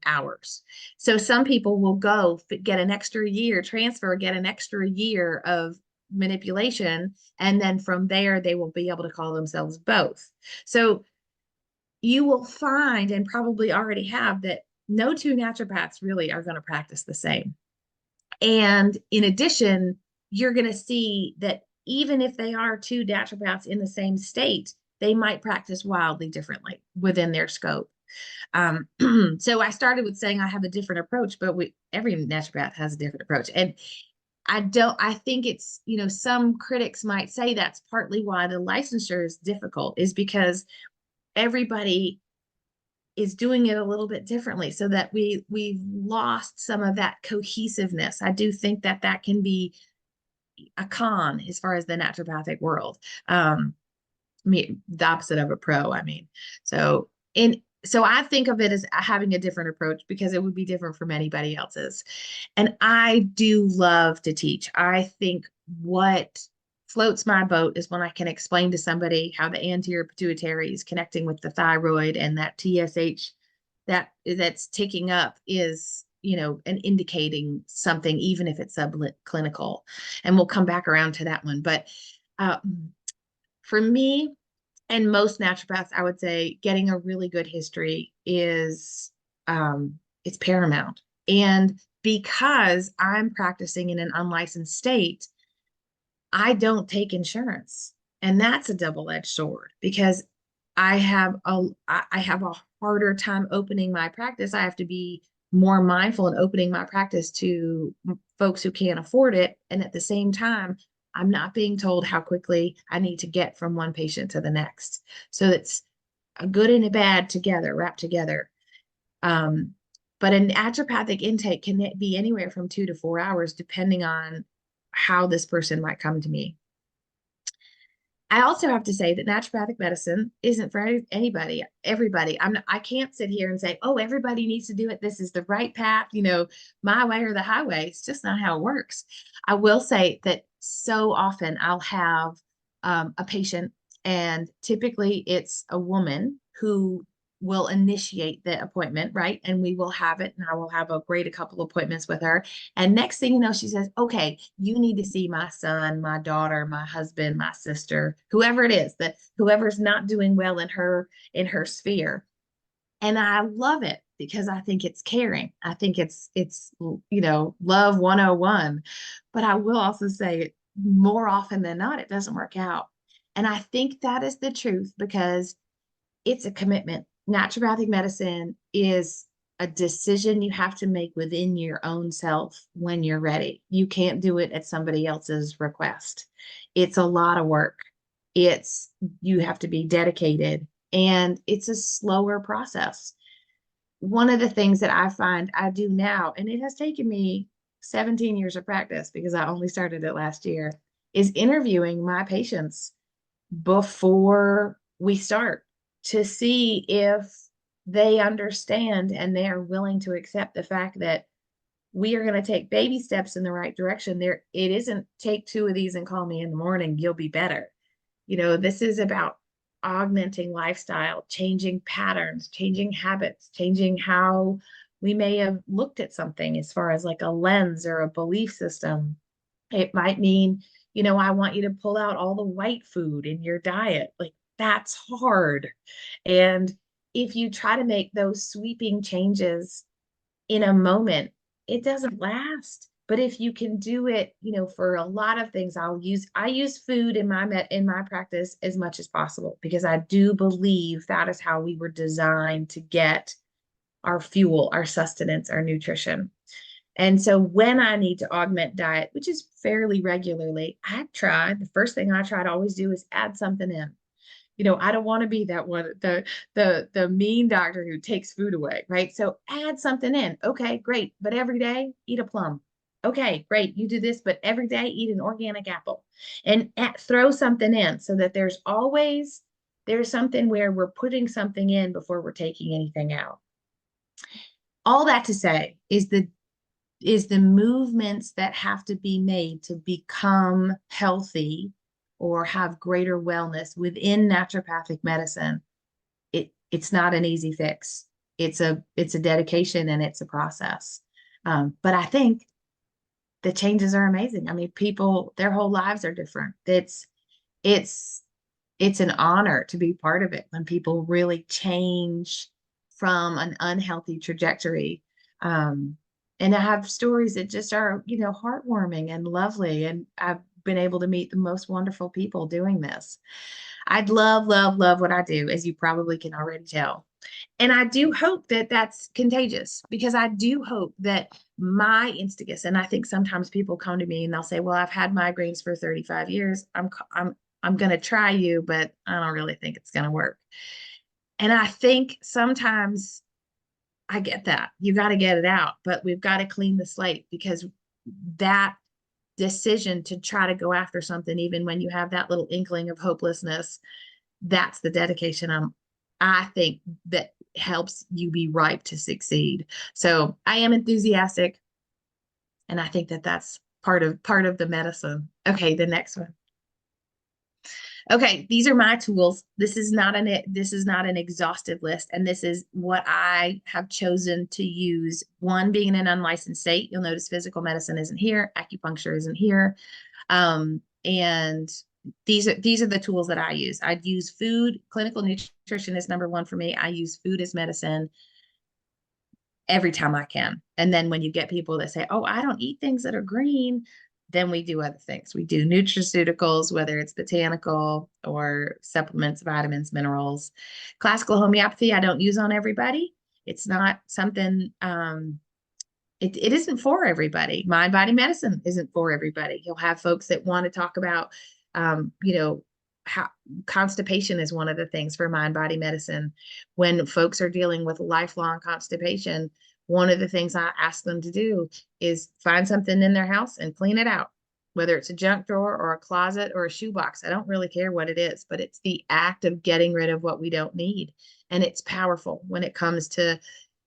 hours. So some people will go get an extra year, transfer, get an extra year of manipulation, and then from there they will be able to call themselves both. So you will find, and probably already have, that no two naturopaths really are going to practice the same. And in addition, you're going to see that even if they are two naturopaths in the same state, they might practice wildly differently within their scope. So I started with saying I have a different approach, but every naturopath has a different approach. And I think it's, you know, some critics might say that's partly why the licensure is difficult, is because everybody is doing it a little bit differently, so that we've lost some of that cohesiveness. I do think that can be a con as far as the naturopathic world. The opposite of a pro, I mean. So I think of it as having a different approach because it would be different from anybody else's. And I do love to teach. I think what floats my boat is when I can explain to somebody how the anterior pituitary is connecting with the thyroid, and that TSH that's ticking up is, you know, and indicating something, even if it's subclinical. And we'll come back around to that one. But for me, and most naturopaths, I would say getting a really good history is it's paramount. And because I'm practicing in an unlicensed state, I don't take insurance. And that's a double-edged sword, because I have a harder time opening my practice. I have to be more mindful and opening my practice to folks who can't afford it. And at the same time, I'm not being told how quickly I need to get from one patient to the next. So it's a good and a bad together, wrapped together. But an naturopathic intake can be anywhere from 2 to 4 hours, depending on how this person might come to me. I also have to say that naturopathic medicine isn't for anybody, everybody. I can't sit here and say, oh, everybody needs to do it. This is the right path, my way or the highway. It's just not how it works. I will say that so often I'll have a patient, and typically it's a woman who will initiate the appointment, right? And we will have it, and I will have a couple appointments with her. And next thing you know, she says, okay, you need to see my son, my daughter, my husband, my sister, whoever it is, that whoever's not doing well in her sphere. And I love it because I think it's caring. I think it's love 101. But I will also say more often than not, it doesn't work out. And I think that is the truth, because it's a commitment. Naturopathic medicine is a decision you have to make within your own self when you're ready. You can't do it at somebody else's request. It's a lot of work. You have to be dedicated, and it's a slower process. One of the things that I find I do now, and it has taken me 17 years of practice because I only started it last year, is interviewing my patients before we start, to see if they understand and they are willing to accept the fact that we are going to take baby steps in the right direction. It isn't take 2 of these and call me in the morning, you'll be better. This is about augmenting lifestyle, changing patterns, changing habits, changing how we may have looked at something as far as like a lens or a belief system. It might mean, I want you to pull out all the white food in your diet. Like, that's hard. And if you try to make those sweeping changes in a moment, it doesn't last. But if you can do it, for a lot of things, I use food in my practice as much as possible, because I do believe that is how we were designed to get our fuel, our sustenance, our nutrition. And so when I need to augment diet, which is fairly regularly, the first thing I try to always do is add something in. I don't want to be that one, the mean doctor who takes food away, right? So add something in. Okay, great. But every day, eat a plum. Okay, great. You do this, but every day, eat an organic apple, and throw something in, so that there's something where we're putting something in before we're taking anything out. All that to say is the movements that have to be made to become healthy or have greater wellness within naturopathic medicine. It's not an easy fix. It's a dedication, and it's a process. But I think the changes are amazing. I mean, people, their whole lives are different. It's an honor to be part of it when people really change from an unhealthy trajectory. And I have stories that just are, heartwarming and lovely. And I've been able to meet the most wonderful people doing this. I'd love, love, love what I do, as you probably can already tell. And I do hope that that's contagious, because I do hope that my instigus, and I think sometimes people come to me and they'll say, well, I've had migraines for 35 years. I'm going to try you, but I don't really think it's going to work. And I think sometimes I get that. You got to get it out, but we've got to clean the slate, because that decision to try to go after something, even when you have that little inkling of hopelessness, that's the dedication I think that helps you be ripe to succeed. So I am enthusiastic, and I think that that's part of the medicine. Okay, the next one. Okay, these are my tools. This is not an exhaustive list, and this is what I have chosen to use. One, being in an unlicensed state, you'll notice physical medicine isn't here, acupuncture isn't here, and these are the tools that I use. I'd use food. Clinical nutrition is number one for me. I use food as medicine every time I can. And then when you get people that say, oh, I don't eat things that are green, then we do other things. We do nutraceuticals, whether it's botanical or supplements, vitamins, minerals. Classical homeopathy, I don't use on everybody. It's not something it isn't for everybody. Mind body medicine isn't for everybody. You'll have folks that want to talk about, how constipation is one of the things for mind body medicine. When folks are dealing with lifelong constipation, one of the things I ask them to do is find something in their house and clean it out, whether it's a junk drawer or a closet or a shoebox. I don't really care what it is, but it's the act of getting rid of what we don't need. And it's powerful when it comes to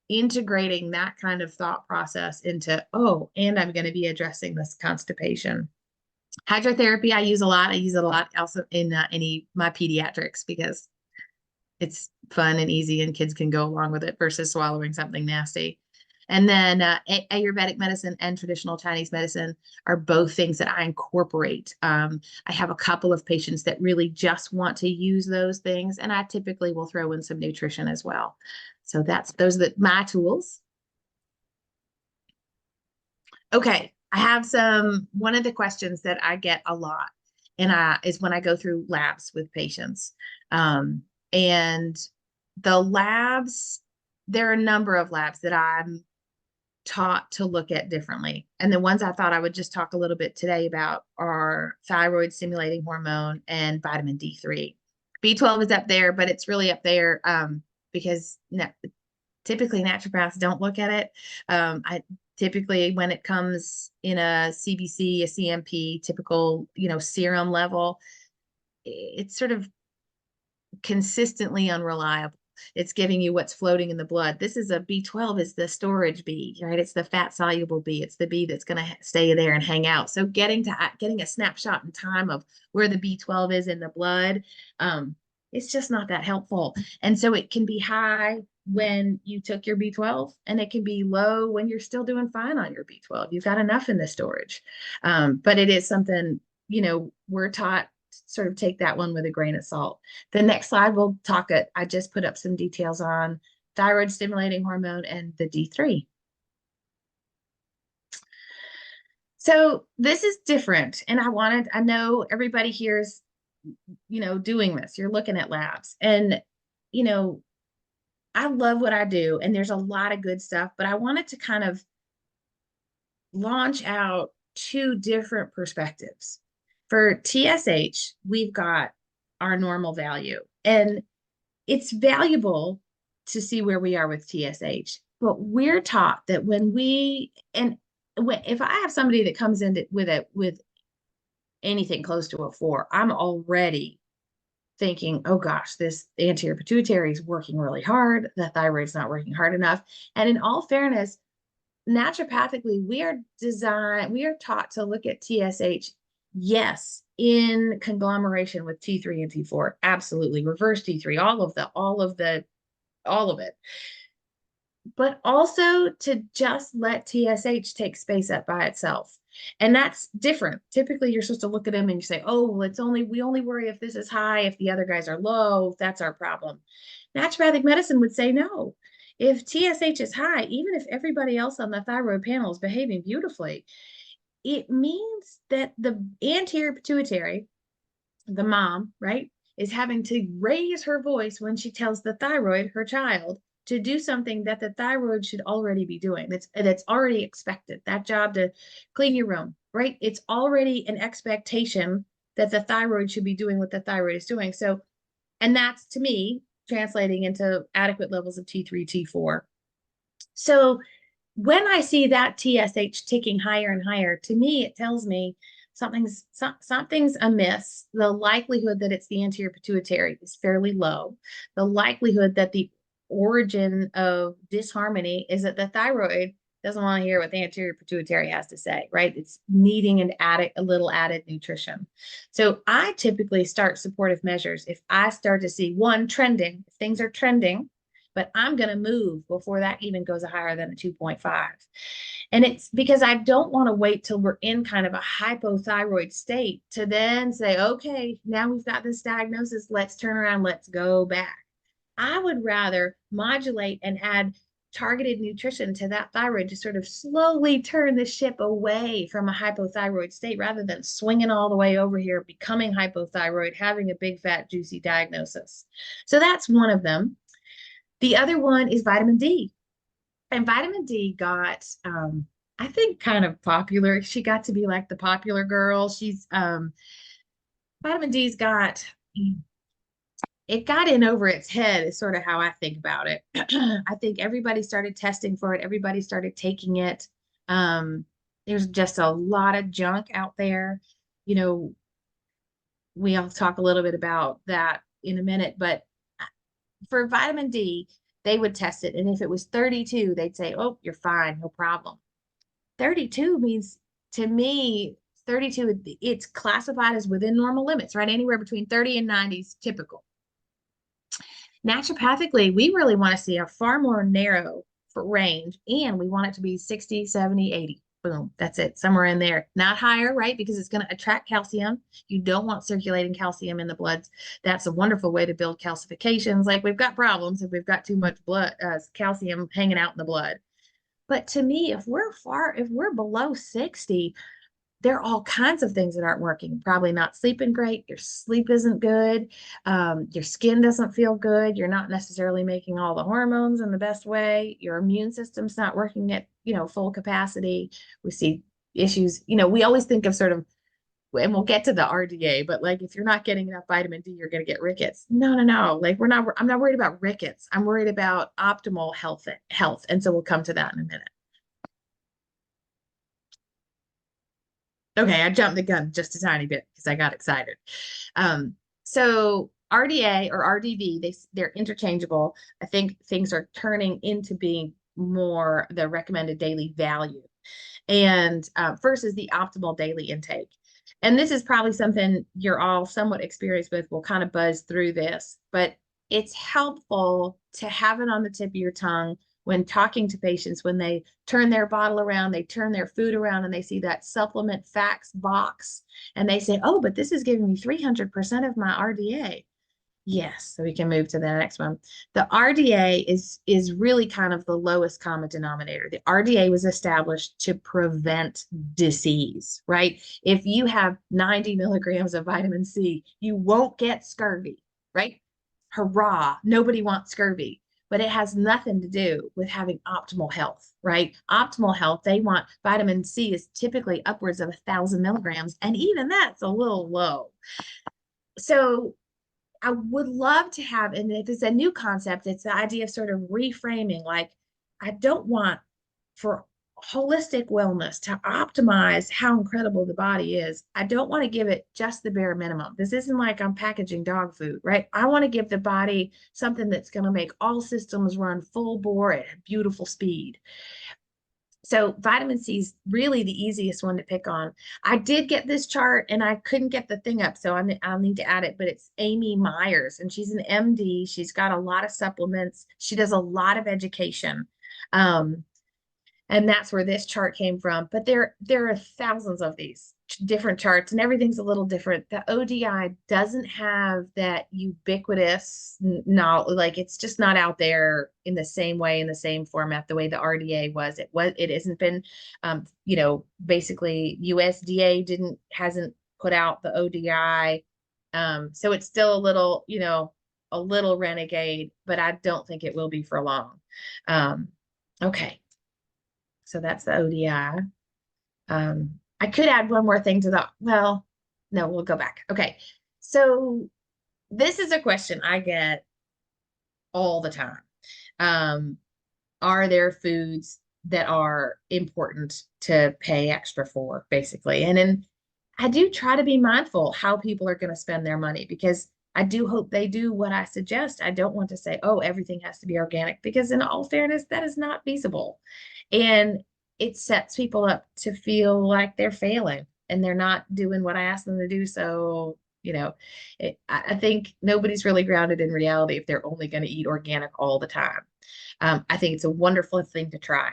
integrating that kind of thought process into, oh, and I'm going to be addressing this constipation. Hydrotherapy, I use a lot. I use it a lot also in my pediatrics because it's fun and easy and kids can go along with it versus swallowing something nasty. And then Ayurvedic medicine and traditional Chinese medicine are both things that I incorporate. I have a couple of patients that really just want to use those things, and I typically will throw in some nutrition as well. So those are my tools. Okay, I have one of the questions that I get a lot, and is when I go through labs with patients. And the labs, there are a number of labs that I'm taught to look at differently. And the ones I thought I would just talk a little bit today about are thyroid stimulating hormone and vitamin D3. B12 is up there, but it's really up there because typically naturopaths don't look at it. I typically, when it comes in a CBC, a CMP, typical, serum level, it's sort of consistently unreliable. It's giving you what's floating in the blood. This is a B12 is the storage B, right? It's the fat soluble B. It's the B that's going to stay there and hang out. So getting a snapshot in time of where the B12 is in the blood, it's just not that helpful. And so it can be high when you took your B12, and it can be low when you're still doing fine on your B12. You've got enough in the storage. But it is something, we're taught sort of take that one with a grain of salt. The next slide we'll talk it. I just put up some details on thyroid stimulating hormone and the D3. So this is different. And I know everybody here is, doing this. You're looking at labs, and, I love what I do, and there's a lot of good stuff, but I wanted to kind of launch out two different perspectives. For TSH, we've got our normal value, and it's valuable to see where we are with TSH. But we're taught that if I have somebody that comes in with anything close to a 4, I'm already thinking, oh gosh, this anterior pituitary is working really hard. The thyroid's not working hard enough. And in all fairness, naturopathically, we are taught to look at TSH, yes, in conglomeration with T3 and T4, absolutely, reverse T3, all of it. But also to just let TSH take space up by itself. And that's different. Typically, you're supposed to look at them and you say, oh, well, we only worry if this is high, if the other guys are low, that's our problem. Naturopathic medicine would say no. If TSH is high, even if everybody else on the thyroid panel is behaving beautifully, it means that the anterior pituitary, the mom, right, is having to raise her voice when she tells the thyroid, her child, to do something that the thyroid should already be doing. That's already expected. That job to clean your room, right? It's already an expectation that the thyroid should be doing what the thyroid is doing. So, and that's, to me, translating into adequate levels of T3, T4. So when I see that TSH ticking higher and higher, to me, it tells me something's amiss. The likelihood that it's the anterior pituitary is fairly low. The likelihood that the origin of disharmony is that the thyroid doesn't want to hear what the anterior pituitary has to say, right? It's needing a little added nutrition. So I typically start supportive measures if I start to see trending, if things are trending, but I'm going to move before that even goes higher than a 2.5. And it's because I don't want to wait till we're in kind of a hypothyroid state to then say, okay, now we've got this diagnosis, let's turn around, let's go back. I would rather modulate and add targeted nutrition to that thyroid to sort of slowly turn the ship away from a hypothyroid state rather than swinging all the way over here, becoming hypothyroid, having a big, fat, juicy diagnosis. So that's one of them. The other one is vitamin D. And vitamin D got, I think, kind of popular. She got to be like the popular girl. Vitamin D's got, it got in over its head is sort of how I think about it. I think everybody started testing for it. Everybody started taking it. There's just a lot of junk out there. You know, we'll talk a little bit about that in a minute, but for vitamin D, they would test it. And if it was 32, they'd say, oh, you're fine, no problem. 32 means, to me, 32, it's classified as within normal limits, right? Anywhere between 30 and 90 is typical. Naturopathically, we really want to see a far more narrow range, and we want it to be 60, 70, 80. Boom, that's it, somewhere in there. Not higher, right? Because it's going to attract calcium. You don't want circulating calcium in the blood. That's a wonderful way to build calcifications. Like, we've got problems if we've got too much blood, calcium hanging out in the blood. But to me, if we're below 60, there are all kinds of things that aren't working. Probably not sleeping great. Your sleep isn't good. Your skin doesn't feel good. You're not necessarily making all the hormones in the best way. Your immune system's not working at, full capacity. We see issues. We always think of sort of, and we'll get to the RDA, but like, if you're not getting enough vitamin D, you're going to get rickets. No. Like, I'm not worried about rickets. I'm worried about optimal health. And so we'll come to that in a minute. Okay, I jumped the gun just a tiny bit because I got excited. So RDA or RDV, they're interchangeable. I think things are turning into being more the recommended daily value. And first is the optimal daily intake. And this is probably something you're all somewhat experienced with. We'll kind of buzz through this, but it's helpful to have it on the tip of your tongue when talking to patients, when they turn their bottle around, they turn their food around, and they see that supplement facts box, and they say, oh, but this is giving me 300% of my RDA. Yes, so we can move to the next one. The RDA is really kind of the lowest common denominator. The RDA was established to prevent disease, right? If you have 90 milligrams of vitamin C, you won't get scurvy, right? Hurrah, nobody wants scurvy. But it has nothing to do with having optimal health, right? Optimal health, they want vitamin C is typically upwards of 1,000 milligrams, and even that's a little low. So I would love to have, and if it's a new concept, it's the idea of sort of reframing. Like, I don't want for holistic wellness to optimize how incredible the body is. I don't want to give it just the bare minimum. This isn't like I'm packaging dog food, right? I want to give the body something that's going to make all systems run full bore at beautiful speed. So vitamin C is really the easiest one to pick on. I did get this chart and I couldn't get the thing up, so I'll need to add it, but it's Amy Myers, and she's an MD. She's got a lot of supplements. She does a lot of education. And that's where this chart came from. But there are thousands of these different charts, and everything's a little different. The ODI doesn't have that ubiquitous, like, it's just not out there in the same way, in the same format, the way the RDA was. It hasn't been, basically USDA hasn't put out the ODI. So it's still a little renegade, but I don't think it will be for long. Okay. So that's the ODI. I could add one more thing to no, we'll go back. Okay. So this is a question I get all the time. Are there foods that are important to pay extra for, basically? And then I do try to be mindful how people are going to spend their money, because I do hope they do what I suggest. I don't want to say, oh, everything has to be organic, because in all fairness, that is not feasible. And it sets people up to feel like they're failing and they're not doing what I asked them to do. So, I think nobody's really grounded in reality if they're only going to eat organic all the time. I think it's a wonderful thing to try.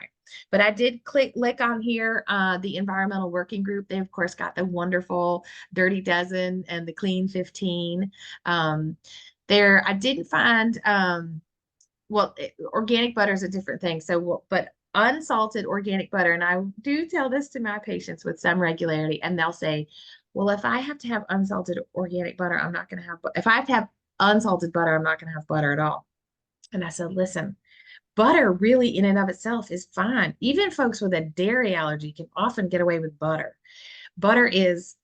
But I did click on here, the Environmental Working Group. They, of course, got the wonderful Dirty Dozen and the Clean 15. I didn't find, organic butter is a different thing. So, but unsalted organic butter, and I do tell this to my patients with some regularity, and they'll say, well, if I have to have unsalted organic butter, I'm not going to have, if I have to have unsalted butter, I'm not going to have butter at all. And I said, listen, butter really in and of itself is fine. Even folks with a dairy allergy can often get away with butter. Butter is,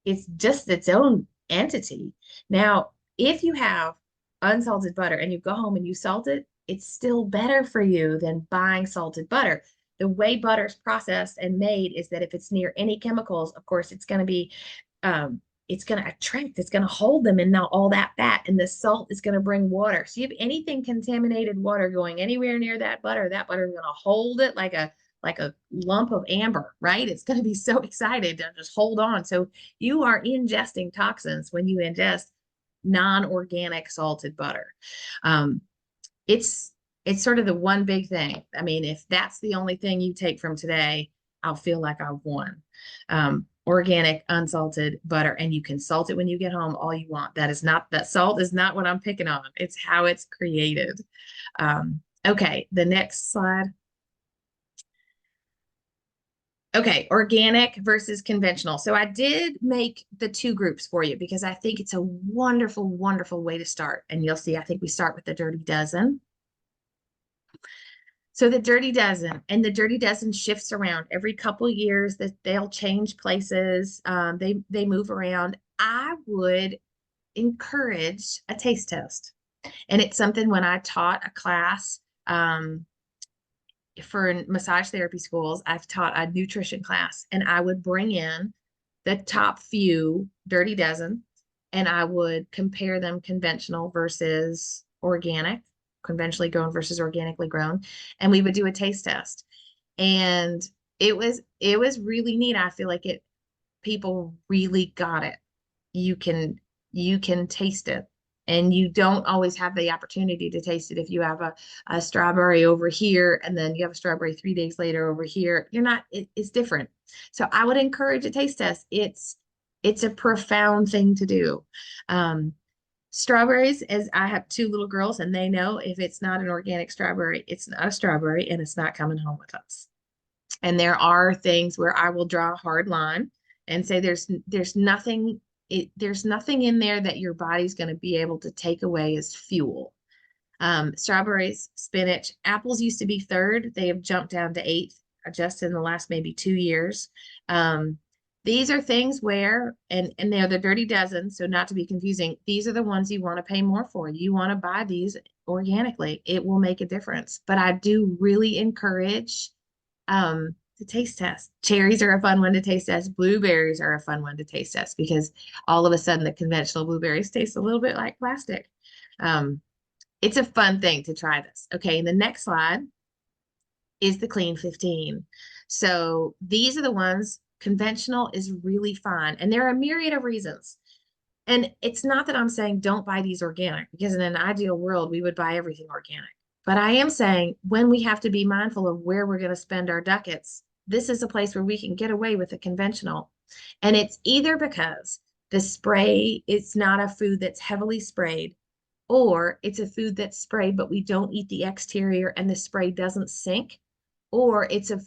it's just its own entity. Now, if you have unsalted butter and you go home and you salt it, it's still better for you than buying salted butter. The way butter's processed and made is that if it's near any chemicals, of course, it's going to be, it's going to attract, it's going to hold them and not all that fat. And the salt is going to bring water. So you have anything contaminated water going anywhere near that butter is going to hold it like a lump of amber, right? It's going to be so excited to just hold on. So you are ingesting toxins when you ingest non-organic salted butter. It's sort of the one big thing. I mean, if that's the only thing you take from today, I'll feel like I've won. Organic, unsalted butter, and you can salt it when you get home all you want. That salt is not what I'm picking on. It's how it's created. Okay, the next slide. Okay, organic versus conventional. So I did make the two groups for you because I think it's a wonderful, wonderful way to start. And you'll see, I think we start with the Dirty Dozen. So the Dirty Dozen, and the Dirty Dozen shifts around every couple years, that they'll change places. They move around. I would encourage a taste test. And it's something when I taught a class, for massage therapy schools, I've taught a nutrition class, and I would bring in the top few Dirty Dozen, and I would compare them conventional versus organic, conventionally grown versus organically grown, and we would do a taste test. And it was really neat. I feel like people really got it. You can taste it. And you don't always have the opportunity to taste it. If you have a strawberry over here and then you have a strawberry 3 days later over here, it's different. So I would encourage a taste test. It's a profound thing to do. Strawberries, as I have 2 little girls, and they know if it's not an organic strawberry, it's not a strawberry and it's not coming home with us. And there are things where I will draw a hard line and say there's nothing in there that your body's going to be able to take away as fuel. Strawberries, spinach, apples used to be 3rd. They have jumped down to 8th just in the last maybe 2 years. These are things where, and they're the Dirty Dozen, so not to be confusing, these are the ones you want to pay more for. You want to buy these organically. It will make a difference. But I do really encourage the taste test. Cherries are a fun one to taste test. Blueberries are a fun one to taste test because all of a sudden the conventional blueberries taste a little bit like plastic. It's a fun thing to try this. Okay, and the next slide is the Clean 15. So these are the ones. Conventional is really fine, and there are a myriad of reasons. And it's not that I'm saying don't buy these organic, because in an ideal world, we would buy everything organic. But I am saying when we have to be mindful of where we're going to spend our ducats, this is a place where we can get away with the conventional. And it's either because the spray, it's not a food that's heavily sprayed, or it's a food that's sprayed, but we don't eat the exterior and the spray doesn't sink, or it's a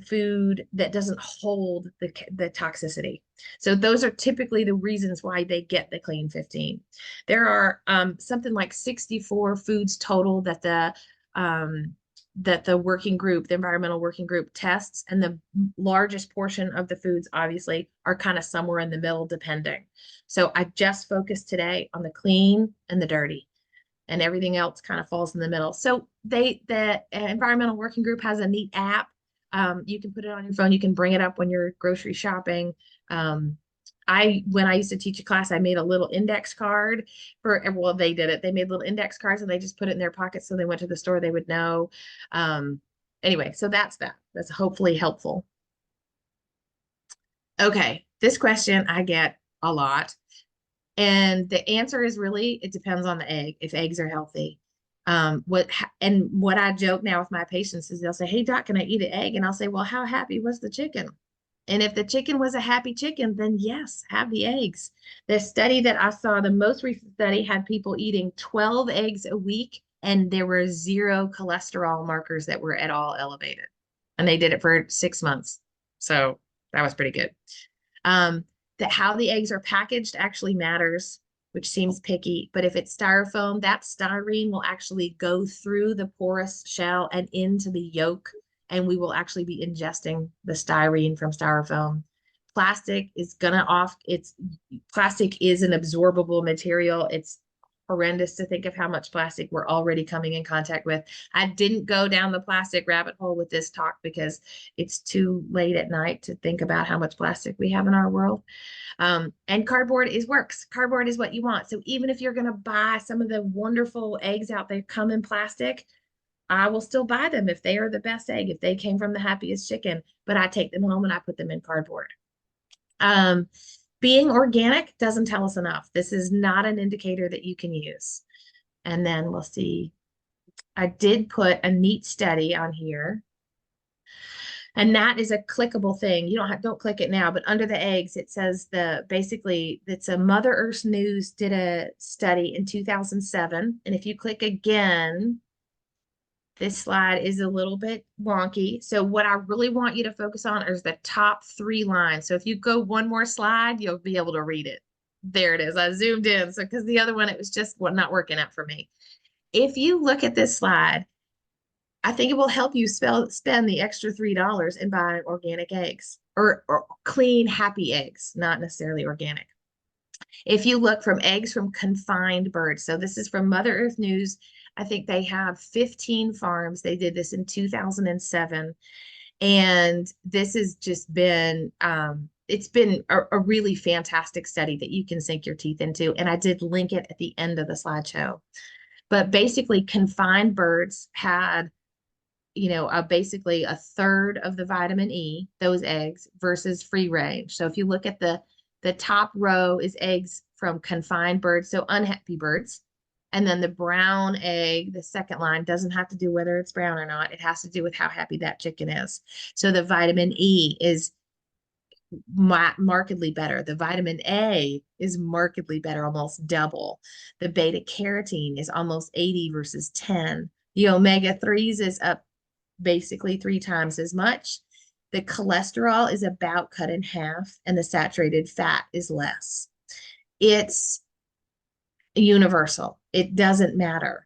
food that doesn't hold the toxicity. So those are typically the reasons why they get the Clean 15. There are something like 64 foods total that the working group, the environmental working group, tests, and the largest portion of the foods obviously are kind of somewhere in the middle depending. So I just focused today on the clean and the dirty, and everything else kind of falls in the middle. So the environmental working group has a neat app. You can put it on your phone. You can bring it up when you're grocery shopping. When I used to teach a class, I made a little index card well, they did it. They made little index cards and they just put it in their pockets. So they went to the store, they would know. Anyway, so that's that. That's hopefully helpful. Okay. This question I get a lot. And the answer is really, it depends on the egg, if eggs are healthy. What I joke now with my patients is they'll say, "Hey doc, can I eat an egg?" And I'll say, "Well, how happy was the chicken?" And if the chicken was a happy chicken, then yes, have the eggs. The study that I saw, the most recent study, had people eating 12 eggs a week, and there were 0 cholesterol markers that were at all elevated. And they did it for 6 months. So that was pretty good. That how the eggs are packaged actually matters. which seems picky, but if it's styrofoam, that styrene will actually go through the porous shell and into the yolk, and we will actually be ingesting the styrene from styrofoam. Plastic is plastic is an absorbable material. It's horrendous to think of how much plastic we're already coming in contact with. I didn't go down the plastic rabbit hole with this talk because it's too late at night to think about how much plastic we have in our world. And cardboard works. Cardboard is what you want. So even if you're going to buy some of the wonderful eggs out there come in plastic, I will still buy them if they are the best egg, if they came from the happiest chicken, but I take them home and I put them in cardboard. Being organic doesn't tell us enough. This is not an indicator that you can use. And then we'll see. I did put a neat study on here. And that is a clickable thing. You don't click it now, but under the eggs, it says basically it's a Mother Earth News did a study in 2007. And if you click again, this slide is a little bit wonky. So what I really want you to focus on is the top 3 lines. So if you go one more slide, you'll be able to read it. There it is. I zoomed in. So because the other one, it was just not working out for me. If you look at this slide, I think it will help you spend the extra $3 in buying organic eggs or clean, happy eggs, not necessarily organic. If you look from eggs from confined birds, so this is from Mother Earth News. I think they have 15 farms. They did this in 2007. And this has just been, it's been a really fantastic study that you can sink your teeth into. And I did link it at the end of the slideshow. But basically, confined birds had, basically a third of the vitamin E, those eggs, versus free range. So if you look at the top row is eggs from confined birds, so unhappy birds. And then the brown egg, the second line, doesn't have to do whether it's brown or not. It has to do with how happy that chicken is. So the vitamin E is markedly better. The vitamin A is markedly better, almost double. The beta carotene is almost 80 versus 10. The omega 3s is up basically 3 times as much. The cholesterol is about cut in half, and the saturated fat is less. It's universal. It doesn't matter.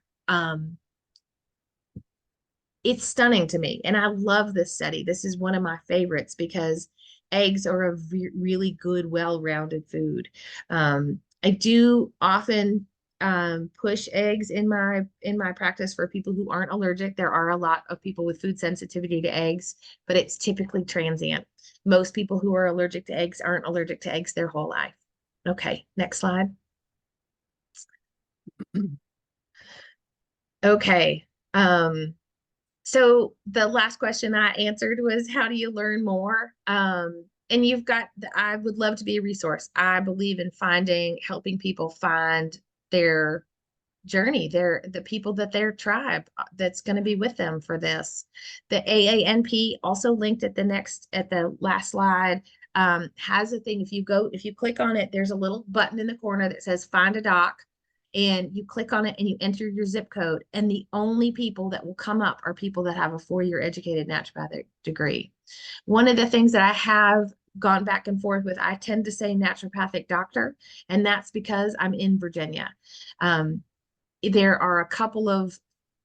It's stunning to me, and I love this study. This is one of my favorites because eggs are a really good, well-rounded food. I do often push eggs in my practice for people who aren't allergic. There are a lot of people with food sensitivity to eggs, but it's typically transient. Most people who are allergic to eggs aren't allergic to eggs their whole life. Okay, next slide. Okay. So the last question I answered was, how do you learn more? And I would love to be a resource. I believe in helping people find their journey, the people that their tribe that's going to be with them for this. The AANP, also linked at the last slide, has a thing. If you click on it, there's a little button in the corner that says find a doc, and you click on it and you enter your zip code. And the only people that will come up are people that have a 4-year educated naturopathic degree. One of the things that I have gone back and forth with, I tend to say naturopathic doctor, and that's because I'm in Virginia. There are a couple of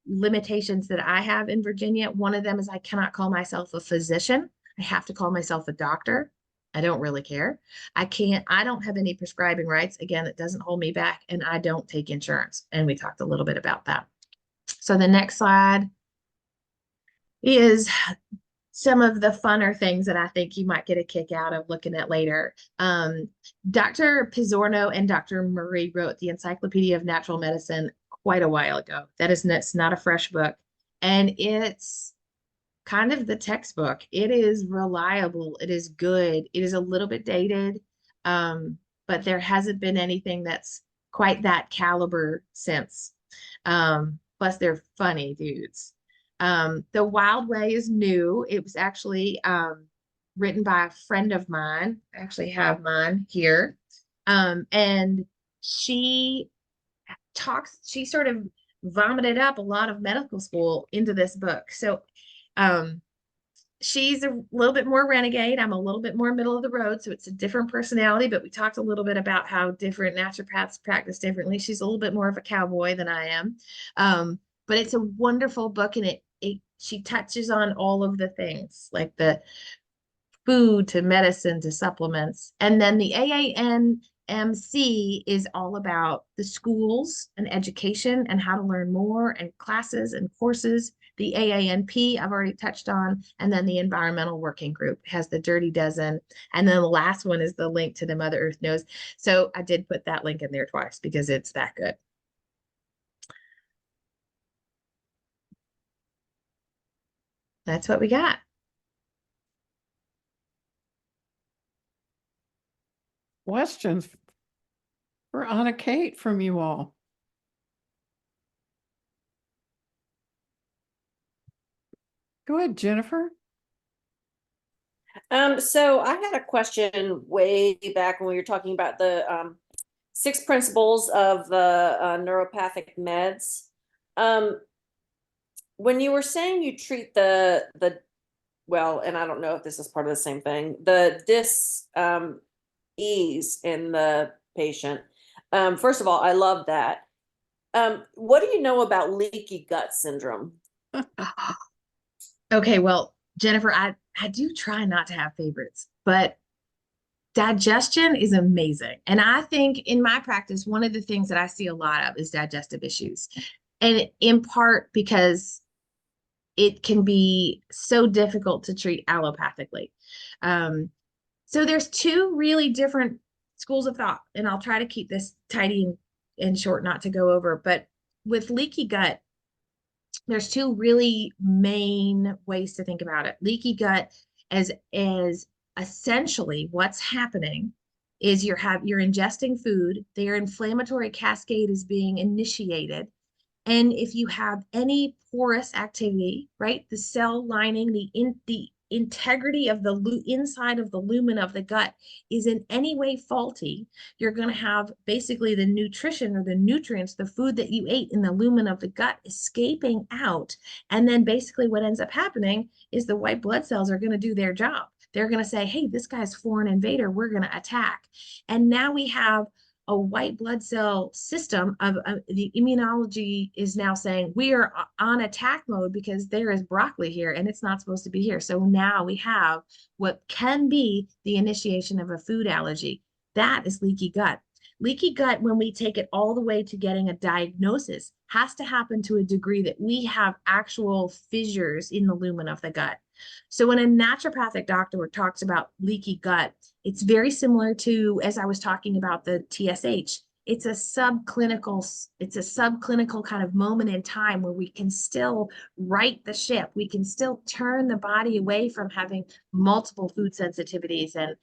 limitations that I have in Virginia. One of them is I cannot call myself a physician. I have to call myself a doctor. I don't really care. I don't have any prescribing rights. Again, it doesn't hold me back, and I don't take insurance. And we talked a little bit about that. So the next slide is some of the funner things that I think you might get a kick out of looking at later. Dr. Pizzorno and Dr. Murray wrote the Encyclopedia of Natural Medicine quite a while ago. It's not a fresh book. And it's kind of the textbook. It is reliable. It is good. It is a little bit dated, but there hasn't been anything that's quite that caliber since. Plus, they're funny dudes. The Wild Way is new. It was actually written by a friend of mine. I actually have mine here. And she sort of vomited up a lot of medical school into this book. So she's a little bit more renegade. I'm a little bit more middle of the road. So it's a different personality, but we talked a little bit about how different naturopaths practice differently. She's a little bit more of a cowboy than I am. But it's a wonderful book, and she touches on all of the things, like the food to medicine to supplements. And then the AANMC is all about the schools and education and how to learn more, and classes and courses. The AANP I've already touched on, and then the Environmental Working Group has the Dirty Dozen. And then the last one is the link to the Mother Earth Knows. So I did put that link in there twice because it's that good. That's what we got. Questions for Anna Kate from you all? Go ahead, Jennifer. So I had a question way back when we were talking about the 6 principles of the neuropathic meds. When you were saying you treat the well, and I don't know if this is part of the same thing, the ease in the patient. First of all, I love that. What do you know about leaky gut syndrome? Okay, well, Jennifer, I do try not to have favorites, but digestion is amazing. And I think in my practice, one of the things that I see a lot of is digestive issues. And in part because it can be so difficult to treat allopathically. So there's 2 really different schools of thought, and I'll try to keep this tidy and short, not to go over. But with leaky gut, there's 2 really main ways to think about it. Leaky gut as essentially what's happening is you're ingesting food, their inflammatory cascade is being initiated. And if you have any porous activity, right, the cell lining, the integrity of the inside of the lumen of the gut is in any way faulty, you're going to have basically the nutrition or the nutrients, the food that you ate in the lumen of the gut escaping out. And then basically what ends up happening is the white blood cells are going to do their job. They're going to say, hey, this guy's foreign invader, we're going to attack. And now we have a white blood cell system of the immunology is now saying we are on attack mode because there is broccoli here and it's not supposed to be here. So now we have what can be the initiation of a food allergy. That is leaky gut. Leaky gut, when we take it all the way to getting a diagnosis, has to happen to a degree that we have actual fissures in the lumen of the gut. So when a naturopathic doctor talks about leaky gut, it's very similar to, as I was talking about the TSH, it's a subclinical kind of moment in time where we can still right the ship. We can still turn the body away from having multiple food sensitivities and,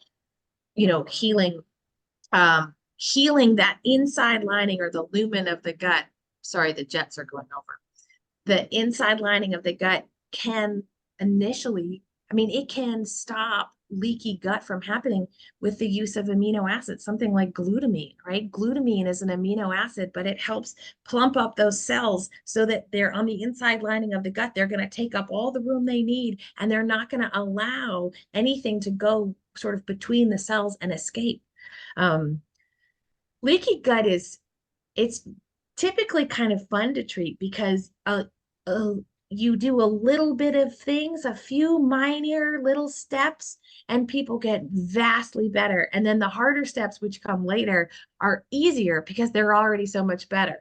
healing that inside lining or the lumen of the gut. Sorry, the jets are going over. The inside lining of the gut can initially, it can stop leaky gut from happening with the use of amino acids, something like glutamine, right? Glutamine is an amino acid, but it helps plump up those cells so that they're on the inside lining of the gut. They're going to take up all the room they need, and they're not going to allow anything to go sort of between the cells and escape. Leaky gut it's typically kind of fun to treat because you do a little bit of things, a few minor little steps, and people get vastly better. And then the harder steps, which come later, are easier because they're already so much better.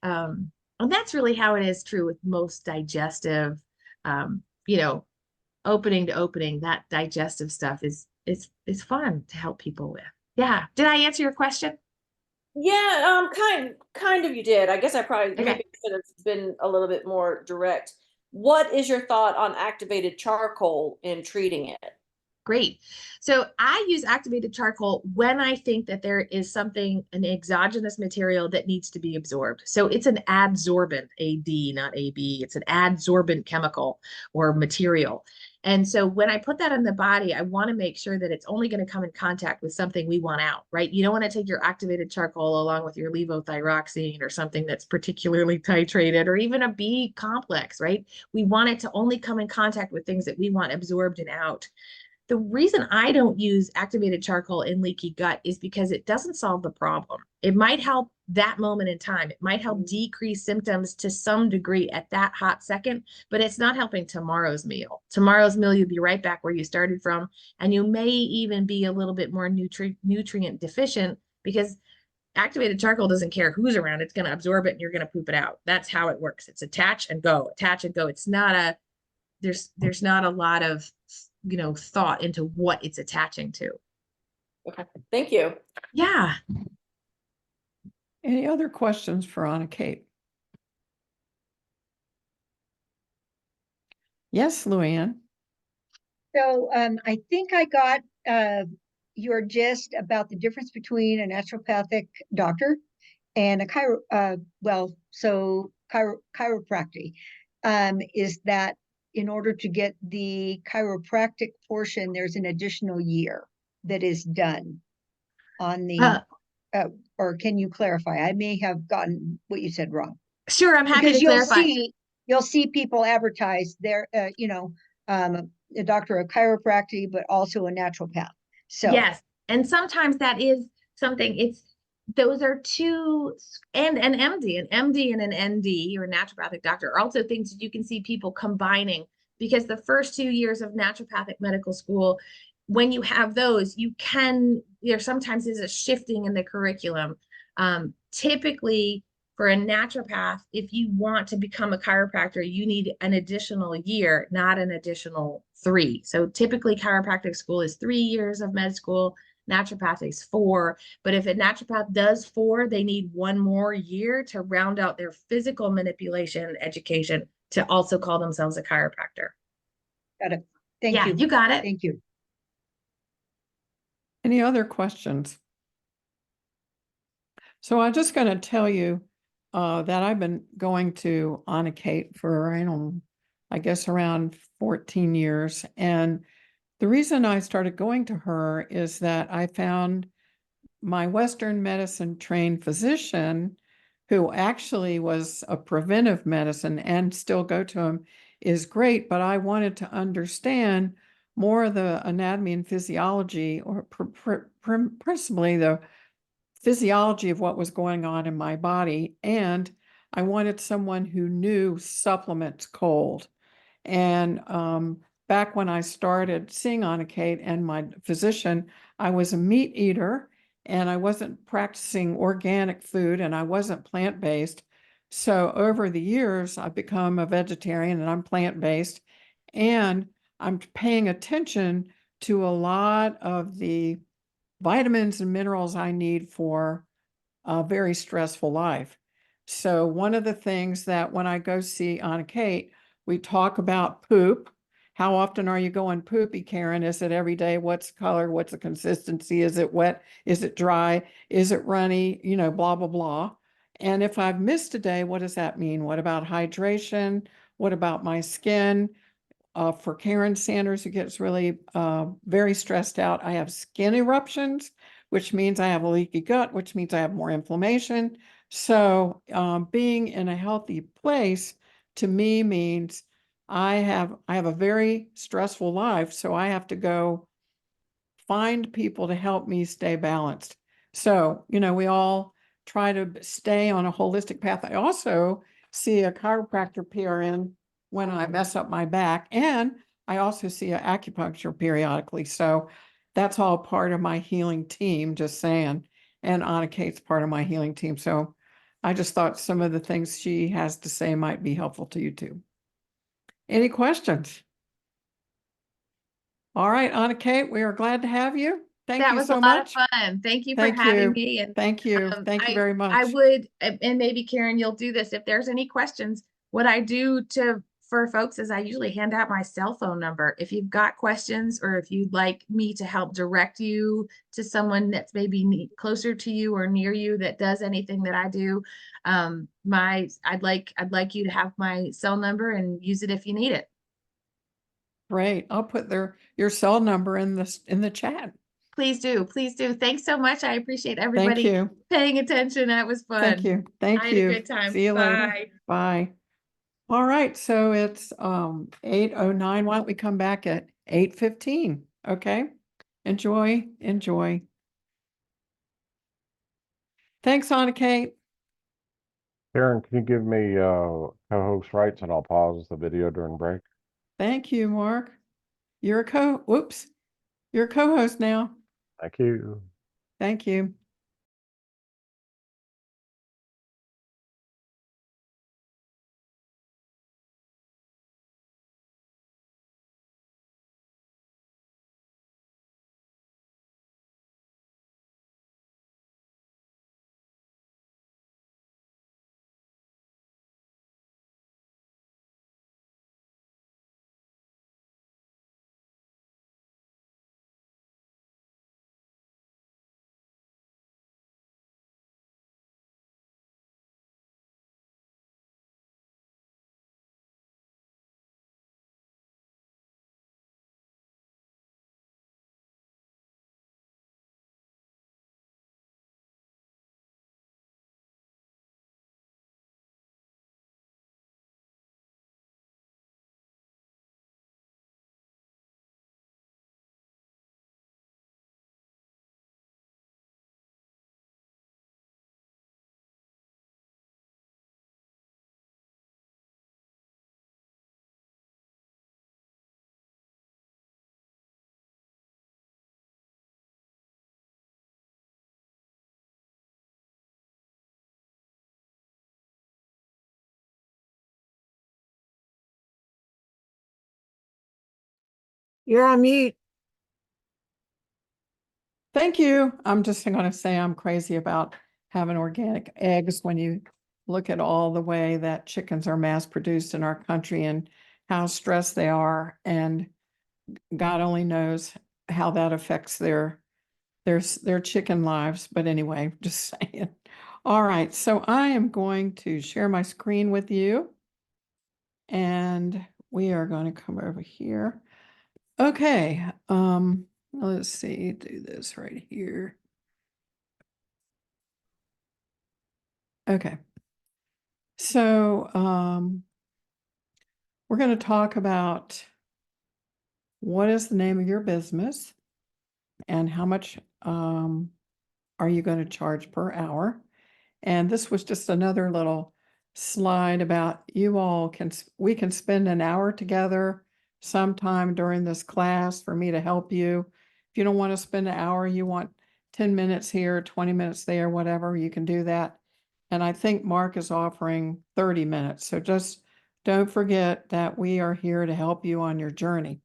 And that's really how it is true with most digestive, opening to opening, that digestive stuff is fun to help people with. Yeah. Did I answer your question? Yeah, kind of you did. I guess I probably Okay. maybe should have been a little bit more direct. What is your thought on activated charcoal in treating it? Great. So I use activated charcoal when I think that there is an exogenous material that needs to be absorbed. So it's an adsorbent, AD, not AB. It's an adsorbent chemical or material. And so when I put that on the body, I want to make sure that it's only going to come in contact with something we want out, right? You don't want to take your activated charcoal along with your levothyroxine or something that's particularly titrated, or even a B complex, right? We want it to only come in contact with things that we want absorbed and out. The reason I don't use activated charcoal in leaky gut is because it doesn't solve the problem. It might help that moment in time. It might help decrease symptoms to some degree at that hot second, but it's not helping tomorrow's meal. Tomorrow's meal, you'll be right back where you started from, and you may even be a little bit more nutrient deficient, because activated charcoal doesn't care who's around. It's going to absorb it and you're going to poop it out. That's how it works. It's attach and go, attach and go. It's not a, there's not a lot of, thought into what it's attaching to. Okay, thank you. Yeah. Any other questions for Anna Kate? Yes, Luann. So I think I got your gist about the difference between a naturopathic doctor and a chiropractic is that in order to get the chiropractic portion, there's an additional year that is done on the, or can you clarify? I may have gotten what you said wrong. Sure, I'm happy Because to clarify. You'll see people advertise their, a doctor of chiropractic, but also a naturopath. So yes, and sometimes that is something. Those are two, and an MD and an ND, or a naturopathic doctor, are also things that you can see people combining, because the first 2 years of naturopathic medical school, when you have those, there sometimes is a shifting in the curriculum. Typically, for a naturopath, if you want to become a chiropractor, you need an additional year, not an additional 3. So typically chiropractic school is 3 years of med school, naturopathic's 4. But if a naturopath does 4, they need 1 more year to round out their physical manipulation education to also call themselves a chiropractor. got it. Thank you. You got it. Thank you. Any other questions? So I'm just going to tell you that I've been going to Anna Kate for, I guess around 14 years. And the reason I started going to her is that I found my Western medicine trained physician, who actually was a preventive medicine and still go to him, is great. But I wanted to understand more of the anatomy and physiology, or principally the physiology of what was going on in my body. And I wanted someone who knew supplements cold. And back when I started seeing Anna Kate and my physician, I was a meat eater and I wasn't practicing organic food and I wasn't plant-based. So over the years, I've become a vegetarian and I'm plant-based, and I'm paying attention to a lot of the vitamins and minerals I need for a very stressful life. So one of the things that when I go see Anna Kate, we talk about poop. How often are you going poopy, Karen? Is it every day? What's the color? What's the consistency? Is it wet? Is it dry? Is it runny? Blah, blah, blah. And if I've missed a day, what does that mean? What about hydration? What about my skin? For Karen Sanders, who gets really very stressed out, I have skin eruptions, which means I have a leaky gut, which means I have more inflammation. So being in a healthy place to me means I have a very stressful life, so I have to go find people to help me stay balanced. So, we all try to stay on a holistic path. I also see a chiropractor PRN when I mess up my back, and I also see an acupuncture periodically. So that's all part of my healing team, just saying. And Anna Kate's part of my healing team. So I just thought some of the things she has to say might be helpful to you too. Any questions? All right, Anna Kate, we are glad to have you. Thank you so much. That was a lot of fun. Thank you for having me. And thank you. Thank you very much. I would, and maybe Karen, you'll do this. If there's any questions, what I do for folks is I usually hand out my cell phone number. If you've got questions, or if you'd like me to help direct you to someone that's maybe closer to you or near you that does anything that I do, I'd like you to have my cell number and use it if you need it. Great. I'll put your cell number in the chat. Please do. Please do. Thanks so much. I appreciate Thank everybody you. paying attention. That was fun. Thank you. Thank I had you. a good time. See you later. Bye. Bye. All right, so it's 8:09. Why don't we come back at 8:15? Okay. Enjoy. Thanks, Anna Kate. Karen, can you give me co-host rights and I'll pause the video during break? Thank you, Mark. You're a co-host now. Thank you. Thank you. You're on mute. Thank you. I'm just going to say I'm crazy about having organic eggs when you look at all the way that chickens are mass produced in our country and how stressed they are. And God only knows how that affects their chicken lives. But anyway, just saying. All right. So I am going to share my screen with you. And we are going to come over here. Okay. Let's see, do this right here. Okay. So we're going to talk about what is the name of your business and how much are you going to charge per hour? And this was just another little slide about we can spend an hour together sometime during this class for me to help you. If you don't want to spend an hour, you want 10 minutes here, 20 minutes there, whatever, you can do that. And I think Mark is offering 30 minutes. So just don't forget that we are here to help you on your journey.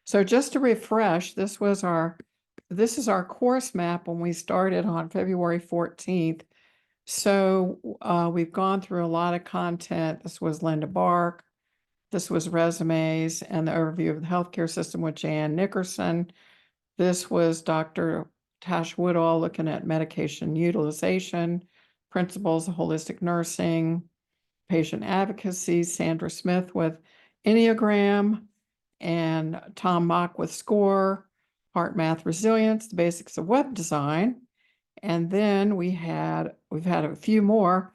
So just to refresh, this is our course map when we started on February 14th. So we've gone through a lot of content. This was Linda Bark. This was resumes and the overview of the healthcare system with Jan Nickerson. This was Dr. Tash Woodall looking at medication utilization, principles of holistic nursing, patient advocacy, Sandra Smith with Enneagram, and Tom Mock with SCORE, Heart Math Resilience, the basics of web design. And then we've had a few more.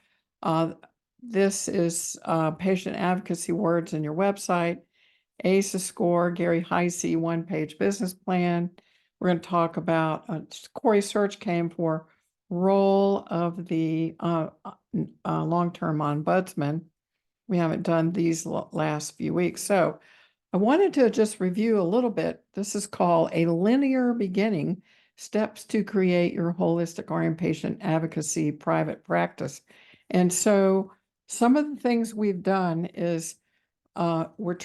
This is patient advocacy words in your website, ACE SCORE, Gary Heisey, one-page business plan. We're going to talk about Corey Search came for role of the long-term ombudsman. We haven't done these last few weeks. So I wanted to just review a little bit. This is called A Linear Beginning, Steps to Create Your Holistic RN Patient Advocacy Private Practice. And so some of the things we've done is we're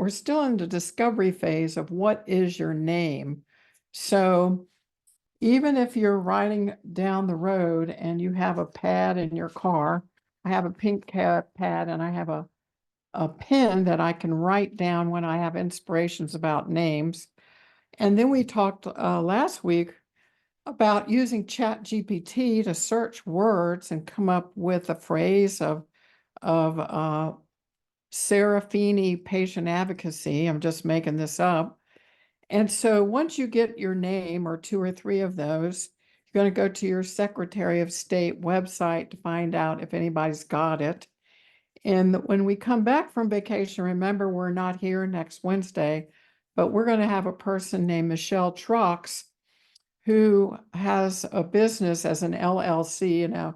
still in the discovery phase of what is your name. So even if you're riding down the road and you have a pad in your car, I have a pink pad and I have a pen that I can write down when I have inspirations about names. And then we talked last week about using ChatGPT to search words and come up with a phrase of Serafini Patient Advocacy. I'm just making this up. And so once you get your name or 2 or 3 of those, you're going to go to your Secretary of State website to find out if anybody's got it. And when we come back from vacation, remember, we're not here next Wednesday, but we're going to have a person named Michelle Trucks who has a business as an LLC and a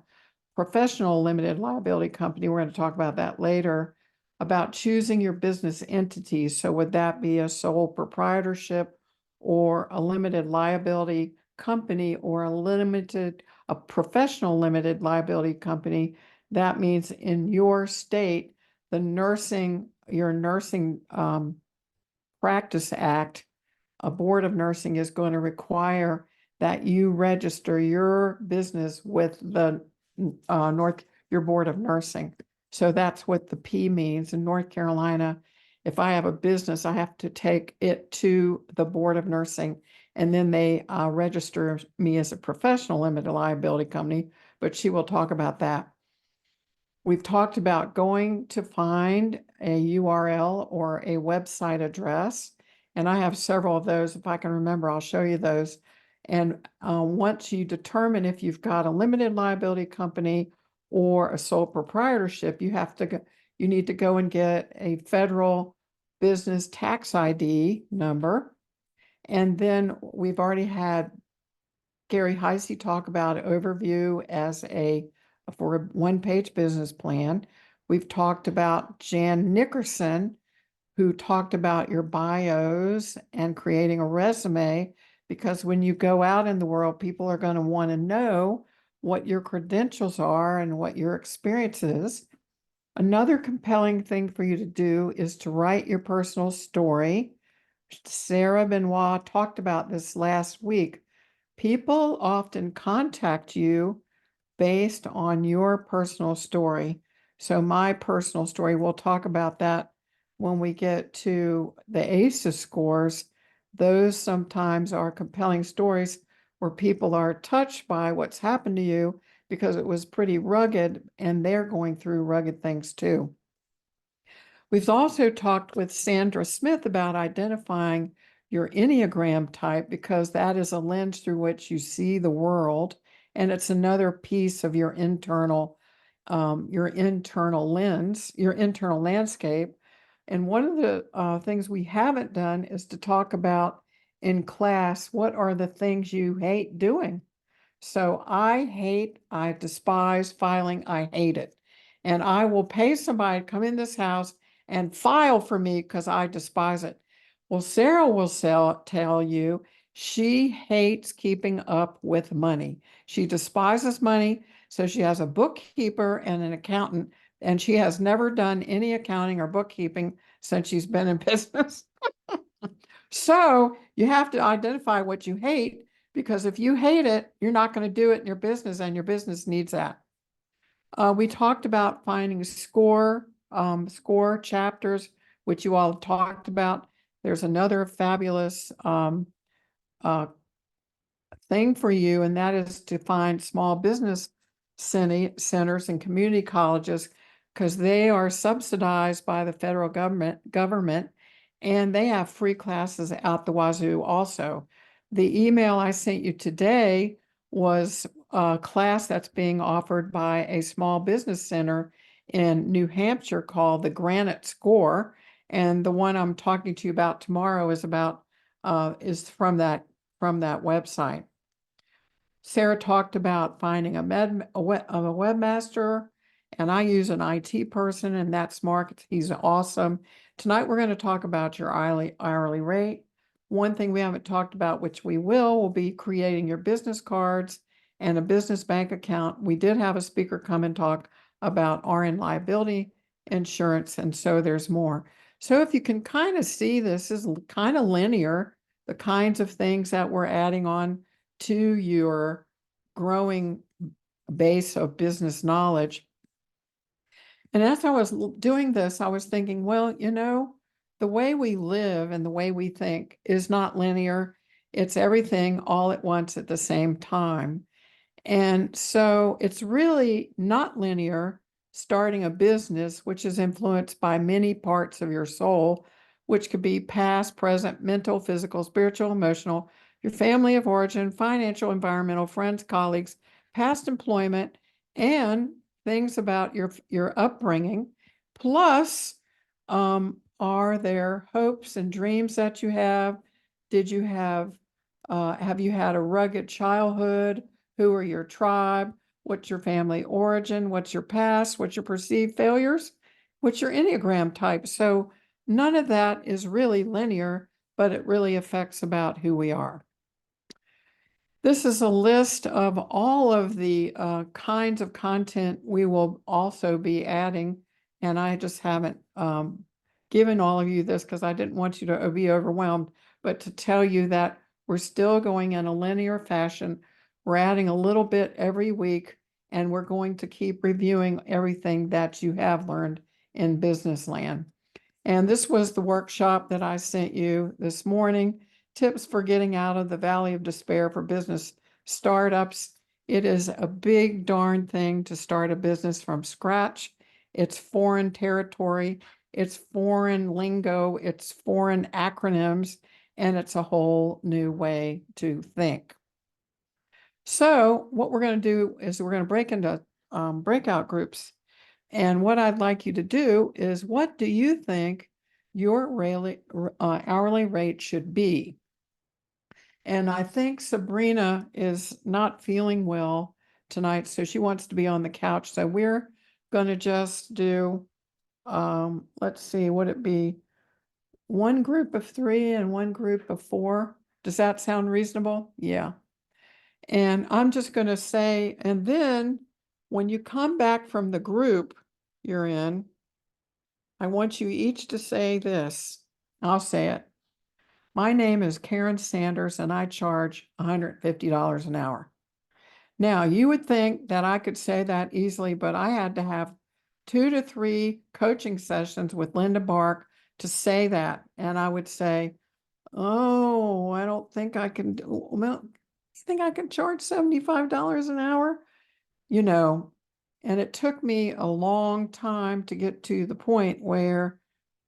professional limited liability company. We're going to talk about that later, about choosing your business entities. So would that be a sole proprietorship or a limited liability company or a professional limited liability company? That means in your state, your nursing practice act, a board of nursing is going to require that you register your business with the your board of nursing. So that's what the P means. In North Carolina, if I have a business, I have to take it to the board of nursing, and then they register me as a professional limited liability company, but she will talk about that. We've talked about going to find a URL or a website address, and I have several of those. If I can remember, I'll show you those. And once you determine if you've got a limited liability company or a sole proprietorship, you need to go and get a federal business tax ID number. And then we've already had Gary Heisey talk about overview for a one-page business plan. We've talked about Jan Nickerson, who talked about your bios and creating a resume, because when you go out in the world, people are going to want to know what your credentials are and what your experience is. Another compelling thing for you to do is to write your personal story. Sarah Benoit talked about this last week. People often contact you based on your personal story. So my personal story, we'll talk about that when we get to the ACEs scores. Those sometimes are compelling stories where people are touched by what's happened to you because it was pretty rugged and they're going through rugged things too. We've also talked with Sandra Smith about identifying your Enneagram type, because that is a lens through which you see the world. And it's another piece of your internal lens, your internal landscape. And one of the things we haven't done is to talk about in class, what are the things you hate doing? So I despise filing. I hate it. And I will pay somebody to come in this house and file for me because I despise it. Well, Sarah will tell you she hates keeping up with money. She despises money. So she has a bookkeeper and an accountant, and she has never done any accounting or bookkeeping since she's been in business. So you have to identify what you hate, because if you hate it, you're not going to do it in your business, and your business needs that. We talked about finding score chapters, which you all talked about. There's another fabulous thing for you, and that is to find small business centers and community colleges, because they are subsidized by the federal government, and they have free classes out the wazoo also. The email I sent you today was a class that's being offered by a small business center in New Hampshire called the Granite Score. And the one I'm talking to you about tomorrow is from that website. Sarah talked about finding a webmaster, and I use an IT person, and that's Mark. He's awesome. Tonight, we're going to talk about your hourly rate. One thing we haven't talked about, which we will be creating your business cards and a business bank account. We did have a speaker come and talk about RN liability insurance, and so there's more. So if you can kind of see, this is kind of linear, the kinds of things that we're adding on to your growing base of business knowledge. And as I was doing this, I was thinking, well, the way we live and the way we think is not linear. It's everything all at once at the same time. And so it's really not linear. starting a business, which is influenced by many parts of your soul, which could be past, present, mental, physical, spiritual, emotional, your family of origin, financial, environmental, friends, colleagues, past employment, and things about your upbringing. Plus, are there hopes and dreams that you have? Did you have you had a rugged childhood? Who are your tribe? What's your family origin? What's your past? What's your perceived failures? What's your Enneagram type? So none of that is really linear, but it really affects about who we are. This is a list of all of the kinds of content we will also be adding, and I just haven't given all of you this because I didn't want you to be overwhelmed, but to tell you that we're still going in a linear fashion. We're adding a little bit every week, and we're going to keep reviewing everything that you have learned in business land. And this was the workshop that I sent you this morning. Tips for getting out of the valley of despair for business startups. It is a big darn thing to start a business from scratch. It's foreign territory, it's foreign lingo, it's foreign acronyms, and it's a whole new way to think. So what we're going to do is we're going to break into breakout groups. And what I'd like you to do is, what do you think your hourly rate should be? And I think Sabrina is not feeling well tonight, so she wants to be on the couch. So we're going to just do, let's see, would it be one group of 3 and one group of 4? Does that sound reasonable? Yeah. And I'm just going to say, and then when you come back from the group you're in, I want you each to say this. I'll say it. My name is Karen Sanders, and I charge $150 an hour. Now, you would think that I could say that easily, but I had to have 2 to 3 coaching sessions with Linda Bark to say that. And I would say, oh, I don't think I can do, well, you think I can charge $75 an hour? You know, and it took me a long time to get to the point where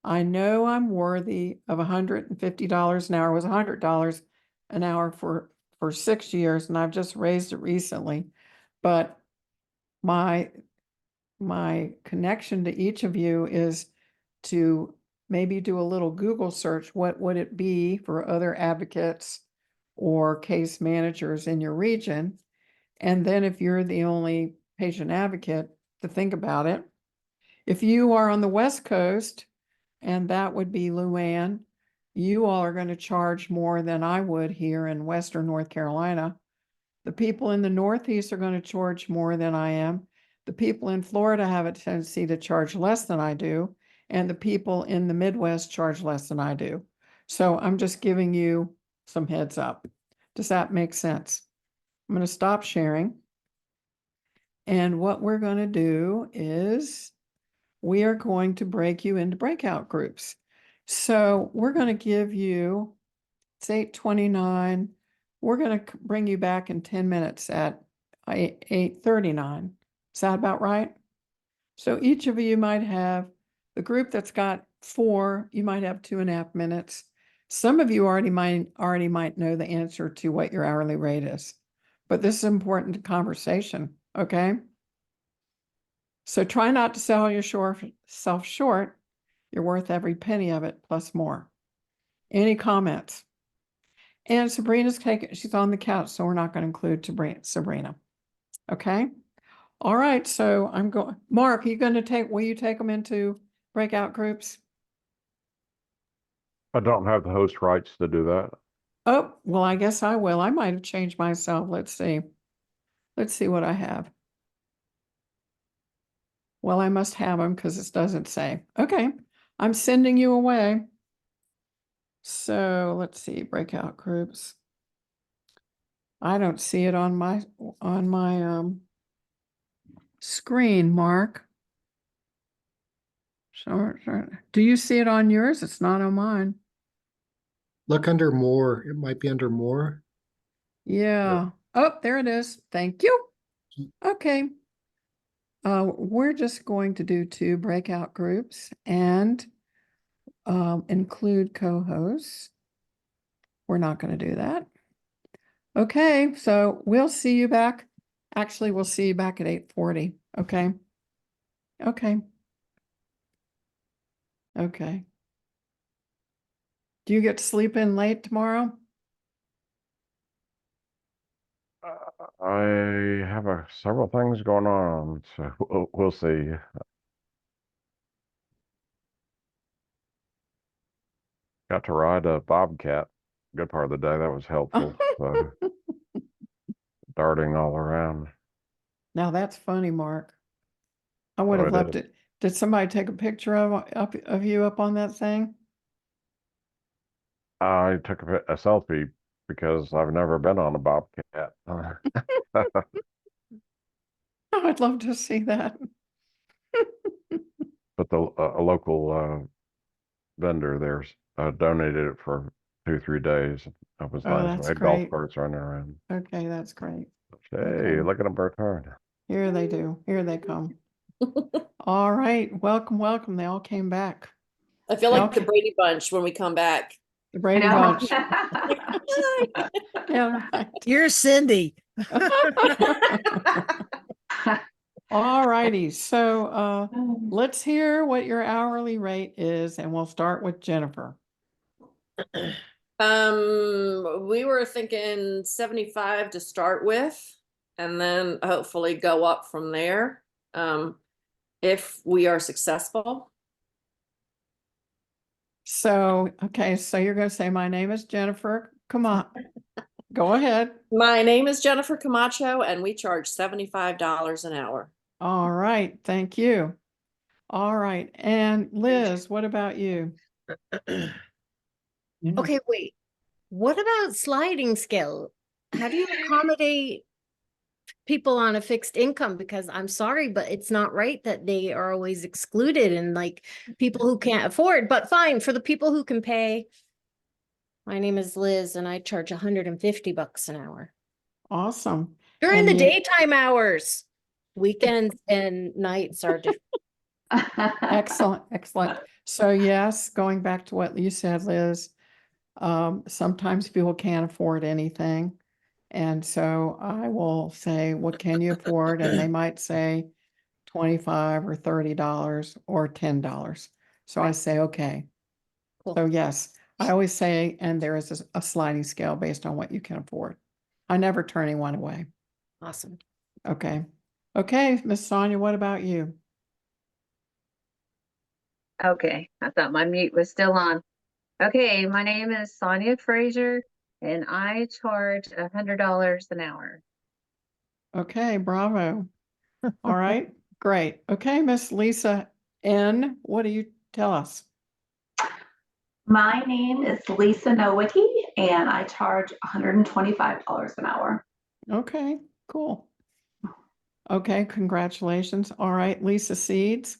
I know I'm worthy of $150 an hour. It was $100 an hour for 6 years, and I've just raised it recently. But my connection to each of you is to maybe do a little Google search. What would it be for other advocates or case managers in your region? And then if you're the only patient advocate, to think about it. If you are on the West Coast, and that would be Luann, you all are going to charge more than I would here in Western North Carolina. The people in the Northeast are going to charge more than I am. The people in Florida have a tendency to charge less than I do, and the people in the Midwest charge less than I do. So I'm just giving you some heads up. Does that make sense? I'm going to stop sharing. And what we're going to do is we are going to break you into breakout groups. So we're going to give you, it's 8:29. We're going to bring you back in 10 minutes at 8:39. Is that about right? So each of you might have, the group that's got 4, you might have 2.5 minutes. Some of you already might know the answer to what your hourly rate is, but this is important conversation, okay? So try not to sell yourself short. You're worth every penny of it plus more. Any comments? And Sabrina's she's on the couch, so we're not going to include Sabrina. Okay. All right. So I'm going, Mark, will you take them into breakout groups? I don't have the host rights to do that. Oh, well, I guess I will. I might have changed myself. Let's see. Let's see what I have. Well, I must have them because it doesn't say. Okay. I'm sending you away. So let's see, breakout groups. I don't see it on my screen, Mark. Sure. Do you see it on yours? It's not on mine. Look under more. It might be under more. Yeah. Oh, there it is. Thank you. Okay. we're just going to do 2 breakout groups and include co-hosts. We're not going to do that. Okay, so we'll see you back. Actually, we'll see you back at 8:40. Okay. Okay. Okay. Do you get to sleep in late tomorrow? I have several things going on, so we'll see. Got to ride a bobcat. Good part of the day. That was helpful. So darting all around. Now that's funny, Mark. I would Oh, have it loved is. it. Did somebody take a picture of you up on that thing? I took a selfie because I've never been on a bobcat. I would love to see that. But a local vendor there's donated it for 2-3 days. That was Oh, nice. We that's had golf great. carts running around. Okay, that's great. Hey, Okay. look at them return. Here they do. Here they come. All right. Welcome, welcome. They all came back. I feel They like all the ca- Brady Bunch when we come back. The Brady I know. Bunch. Yeah, right. You're Cindy. All righty. So let's hear what your hourly rate is, and we'll start with Jennifer. We were thinking 75 to start with, and then hopefully go up from there. If we are successful. So, okay, so you're going to say, my name is Jennifer. Come on. Go ahead. My name is Jennifer Camacho, and we charge $75 an hour. All right. Thank you. All right. And Liz, what about you? Okay, wait. What about sliding scale? How do you accommodate people on a fixed income? Because I'm sorry, but it's not right that they are always excluded and like people who can't afford, but fine for the people who can pay. My name is Liz and I charge $150 an hour Awesome. during And the you- daytime hours. Weekends and nights are different. Excellent, excellent. So yes, going back to what you said, Liz, sometimes people can't afford anything. And so I will say, what can you afford? And they might say $25 or $30 or $10. So I say, okay. Cool. So yes, I always say, and there is a sliding scale based on what you can afford. I never turn anyone away. Awesome. Okay. Okay, Miss Sonia, what about you? Okay, I thought my mute was still on. Okay, my name is Sonia Frazier and I charge $100 an hour. Okay, bravo. All right, great. Okay, Miss Lisa N., what do you tell us? My name is Lisa Nowicki, and I charge $125 an hour. Okay, cool. Okay, congratulations. All right, Lisa Seeds.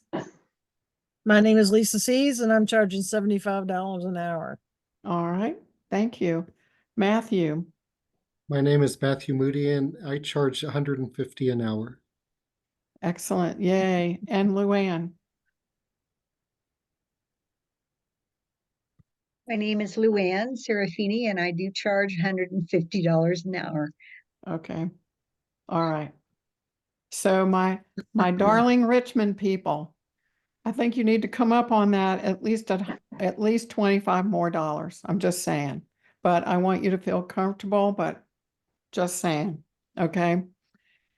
My name is Lisa Sees, and I'm charging $75 an hour. All right, thank you. Matthew. My name is Matthew Moody and I charge 150 an hour. Excellent, yay. And Luann. My name is Luann Serafini, and I do charge $150 an hour. Okay, all right. So my darling Richmond people, I think you need to come up on that at least $25 more. I'm just saying. But I want you to feel comfortable, but just saying. Okay.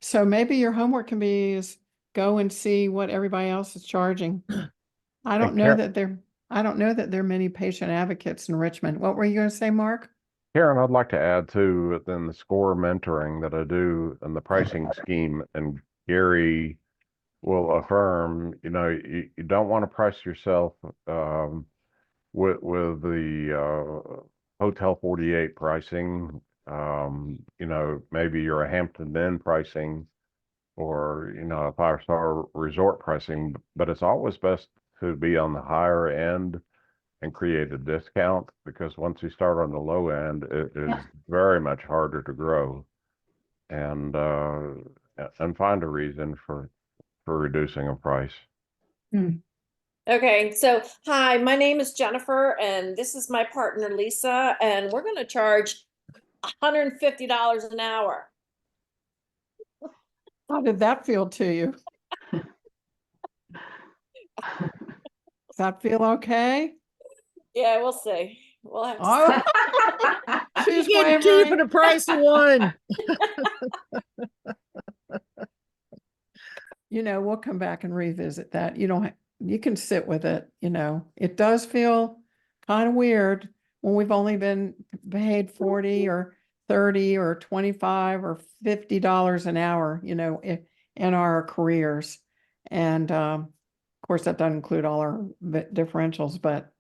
So maybe your homework can be is go and see what everybody else is charging. I don't know that there are many patient advocates in Richmond. What were you going to say, Mark? Karen, I'd like to add to then the SCORE mentoring that I do and the pricing scheme. And Gary will affirm, you don't want to price yourself with the Hotel 48 pricing. Maybe you're a Hampton Inn pricing or, a 5-star resort pricing, but it's always best to be on the higher end and create a discount, because once you start on the low end, it is very much harder to grow and find a reason for for reducing a price. Okay, so hi, my name is Jennifer, and this is my partner Lisa, and we're going to charge $150 an hour. How did that feel to you? Does that feel okay? Yeah, we'll see. We'll have to Oh, she's You can keep it wavering. a price of one. You know, we'll come back and revisit that. You don't, you can sit with it, you know. It does feel kind of weird when we've only been paid 40 or 30 or 25 or $50 an hour, you know, in our careers. And of course, that doesn't include all our differentials, but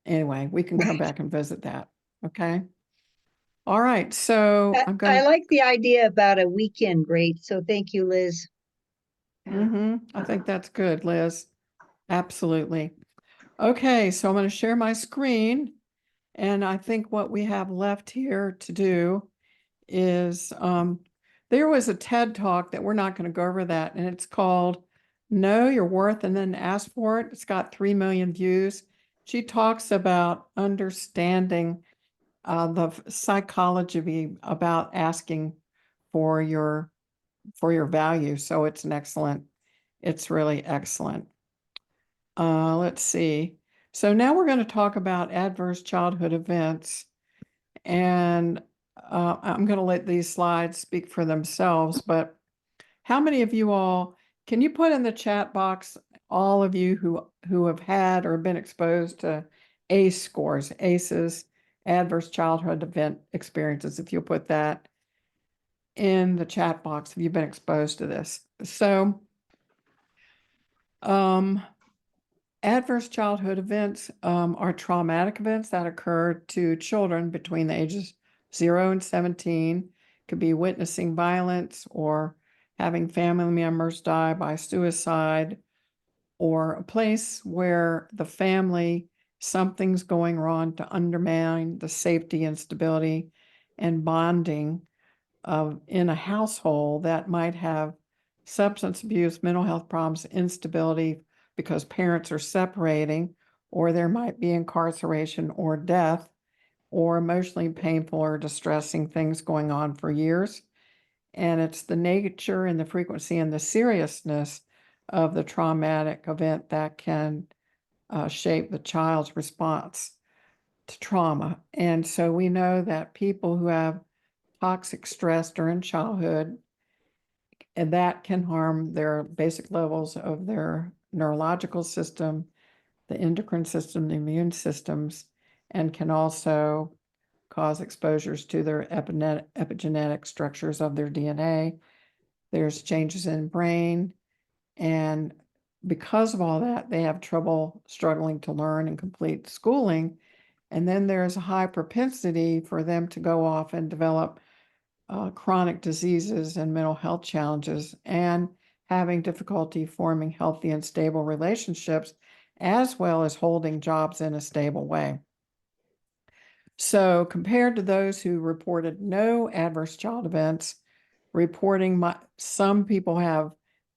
anyway, we can come back and visit that. Okay. All right. So I'm I going to, like the idea about a weekend rate, so thank you, Liz. I think that's good, Liz. Absolutely. Okay, so I'm going to share my screen. And I think what we have left here to do is there was a TED talk that we're not going to go over that, and it's called Know Your Worth and Then Ask for It. It's got 3 million views. She talks about understanding the psychology about asking for your value. So it's it's really excellent. Let's see. So now we're going to talk about adverse childhood events. And I'm going to let these slides speak for themselves. But how many of you all, can you put in the chat box, all of you who have had or been exposed to ACE scores, ACEs, adverse childhood event experiences, if you'll put that in the chat box, if you've been exposed to this. So, adverse childhood events are traumatic events that occur to children between the ages 0 and 17. Could be witnessing violence or having family members die by suicide, or a place where the family, something's going wrong to undermine the safety and stability and bonding in a household that might have substance abuse, mental health problems, instability because parents are separating, or there might be incarceration or death, or emotionally painful or distressing things going on for years. And it's the nature and the frequency and the seriousness of the traumatic event that can shape the child's response to trauma. And so we know that people who have toxic stress during childhood, and that can harm their basic levels of their neurological system, the endocrine system, the immune systems, and can also cause exposures to their epigenetic structures of their DNA. There's changes in brain, and because of all that, they have trouble struggling to learn and complete schooling. And then there's a high propensity for them to go off and develop chronic diseases and mental health challenges, and having difficulty forming healthy and stable relationships, as well as holding jobs in a stable way. So compared to those who reported no adverse child events, some people have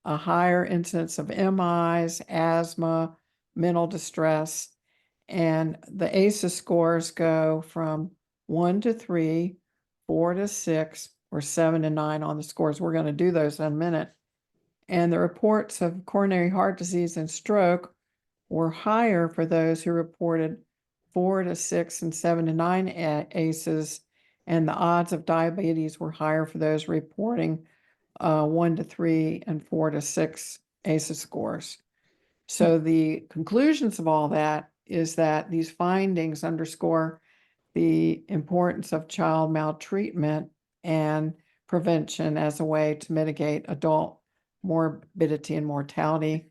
a higher incidence of MIs, asthma, mental distress, and the ACEs scores go from 1 to 3, 4 to 6, or 7 to 9 on the scores. We're going to do those in a minute. And the reports of coronary heart disease and stroke were higher for those who reported 4 to 6 and 7 to 9 ACEs, and the odds of diabetes were higher for those reporting 1 to 3 and 4 to 6 ACEs scores. So the conclusions of all that is that these findings underscore the importance of child maltreatment and prevention as a way to mitigate adult morbidity and mortality.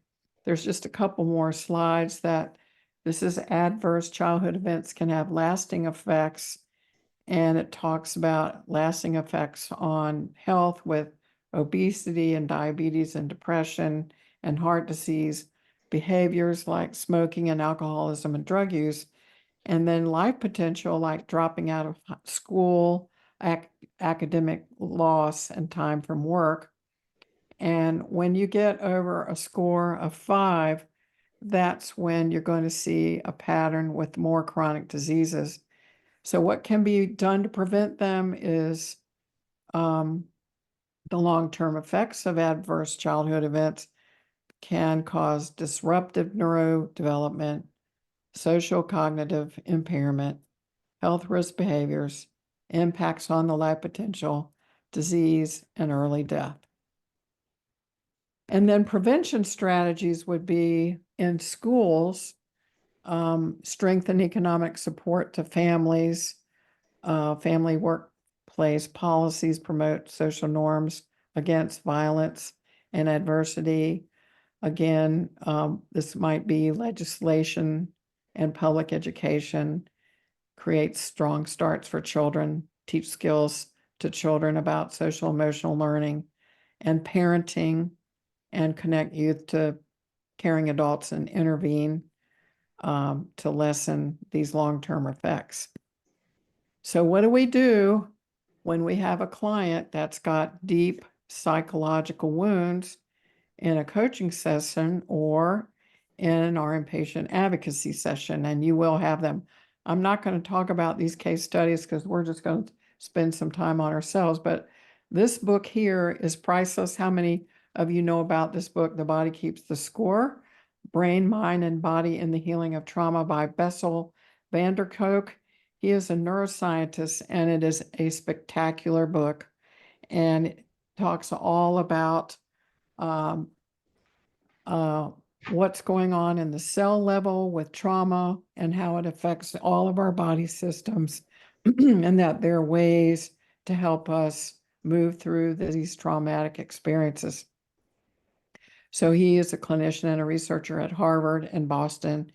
There's just a couple more slides that this is adverse childhood events can have lasting effects, and it talks about lasting effects on health with obesity and diabetes and depression and heart disease, behaviors like smoking and alcoholism and drug use, and then life potential like dropping out of school, academic loss, and time from work. And when you get over a score of 5, that's when you're going to see a pattern with more chronic diseases. So what can be done to prevent them is the long-term effects of adverse childhood events can cause disruptive neurodevelopment, social cognitive impairment, health risk behaviors, impacts on the life potential, disease, and early death. And then prevention strategies would be in schools, strengthen economic support to families, family workplace policies promote social norms against violence and adversity. Again, this might be legislation and public education, create strong starts for children, teach skills to children about social emotional learning and parenting, and connect youth to caring adults and intervene to lessen these long-term effects. So what do we do when we have a client that's got deep psychological wounds in a coaching session or in our inpatient advocacy session? And you will have them. I'm not going to talk about these case studies because we're just going to spend some time on ourselves, but this book here is priceless. How many of you know about this book, The Body Keeps the Score? Brain, Mind, and Body in the Healing of Trauma by Bessel van der Kolk. He is a neuroscientist, and it is a spectacular book. And it talks all about what's going on in the cell level with trauma and how it affects all of our body systems, and that there are ways to help us move through these traumatic experiences. So he is a clinician and a researcher at Harvard and Boston.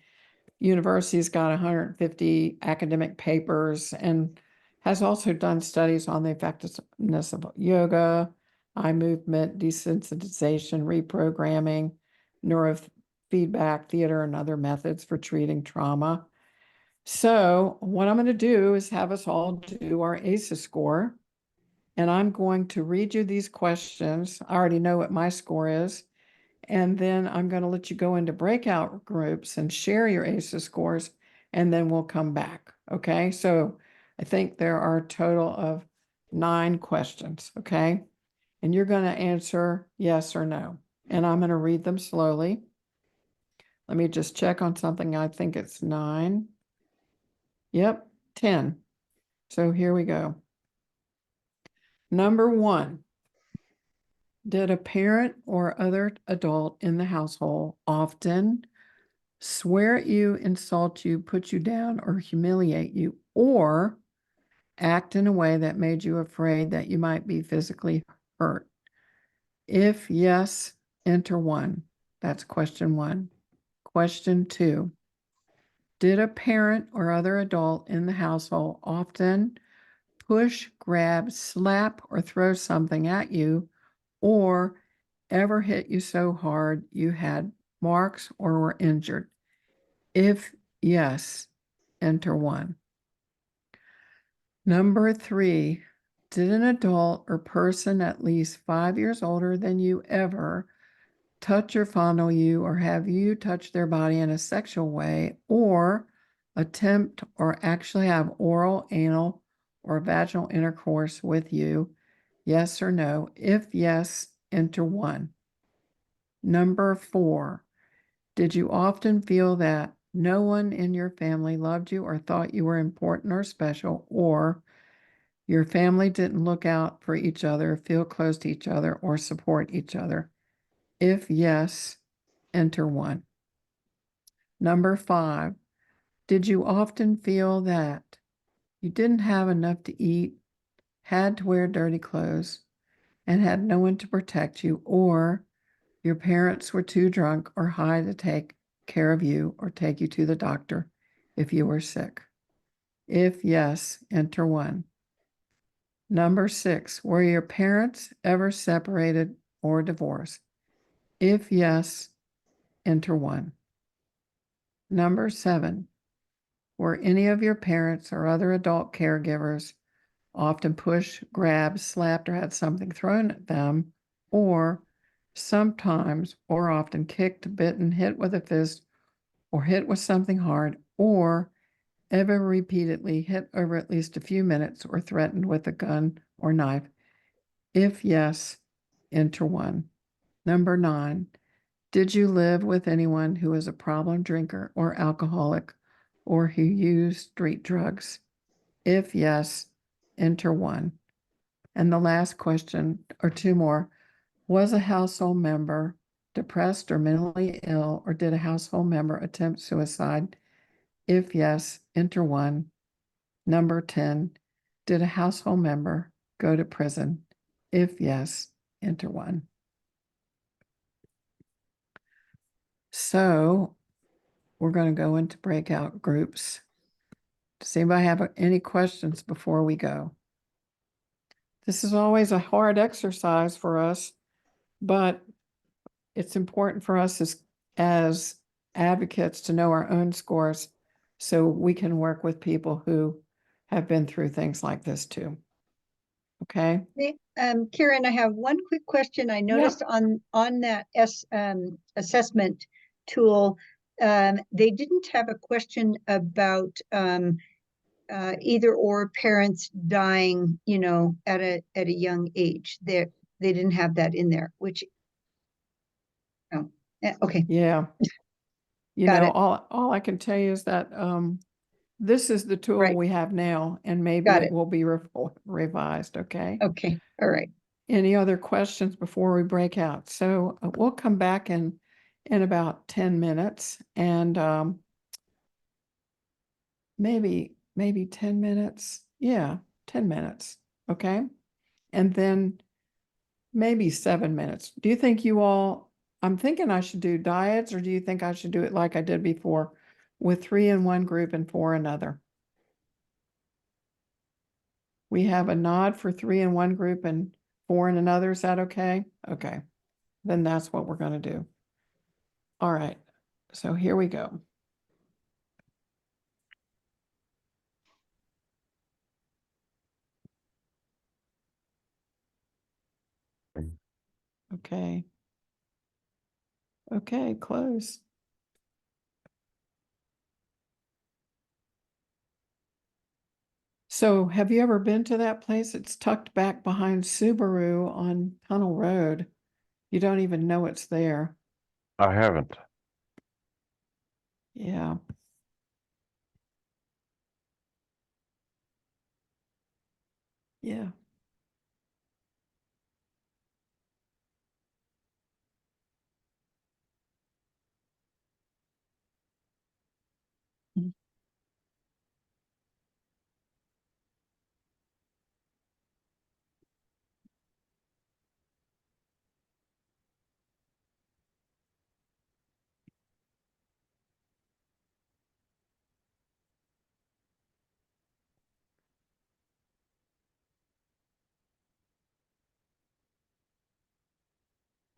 University's got 150 academic papers and has also done studies on the effectiveness of yoga, eye movement, desensitization, reprogramming, neurofeedback, theater, and other methods for treating trauma. So what I'm going to do is have us all do our ACEs score. And I'm going to read you these questions. I already know what my score is. And then I'm going to let you go into breakout groups and share your ACEs scores, and then we'll come back. Okay. So I think there are a total of 9 questions. Okay. And you're going to answer yes or no. And I'm going to read them slowly. Let me just check on something. I think it's 9. Yep. 10. So here we go. Number 1. Did a parent or other adult in the household often swear at you, insult you, put you down, or humiliate you, or act in a way that made you afraid that you might be physically hurt? If yes, enter 1. That's question 1. Question 2. Did a parent or other adult in the household often push, grab, slap, or throw something at you, or ever hit you so hard you had marks or were injured? If yes, enter 1. Number 3, did an adult or person at least 5 years older than you ever touch or fondle you, or have you touch their body in a sexual way, or attempt or actually have oral, anal, or vaginal intercourse with you? Yes or no? If yes, enter 1. Number 4, did you often feel that no one in your family loved you or thought you were important or special, or your family didn't look out for each other, feel close to each other, or support each other? If yes, enter 1. Number 5, did you often feel that you didn't have enough to eat, had to wear dirty clothes, and had no one to protect you, or your parents were too drunk or high to take care of you or take you to the doctor if you were sick? If yes, enter 1. Number 6, were your parents ever separated or divorced? If yes, enter 1. Number 7, were any of your parents or other adult caregivers often pushed, grabbed, slapped, or had something thrown at them, or sometimes or often kicked, bitten, hit with a fist, or hit with something hard, or ever repeatedly hit over at least a few minutes or threatened with a gun or knife? If yes, enter 1. Number 9, did you live with anyone who is a problem drinker or alcoholic or who used street drugs? If yes, enter 1. And the last question, or 2 more, was a household member depressed or mentally ill, or did a household member attempt suicide? If yes, enter 1. Number 10, did a household member go to prison? If yes, enter 1. So we're going to go into breakout groups. Does anybody have any questions before we go? This is always a hard exercise for us, but it's important for us as advocates to know our own scores so we can work with people who have been through things like this too. Okay? Karen, I have one quick question. I noticed on that assessment tool, they didn't have a question about either or parents dying, at a young age. They didn't have that in there, which okay. Yeah. You Got know, it. all I can tell you is that this is the tool Right. we have now, and maybe Got it it. will be revised. Okay. Okay. All right. Any other questions before we break out? So we'll come back in about 10 minutes, and maybe 10 minutes. Yeah, 10 minutes. Okay. And then maybe 7 minutes. Do you think you all, I'm thinking I should do diets, or do you think I should do it like I did before with 3 in one group and 4 another? We have a nod for 3 in one group and 4 in another. Is that okay? Okay. Then that's what we're going to do. All right. So here we go. Okay. Okay, close. So have you ever been to that place? It's tucked back behind Subaru on Tunnel Road. You don't even know it's there. I haven't. Yeah. Yeah.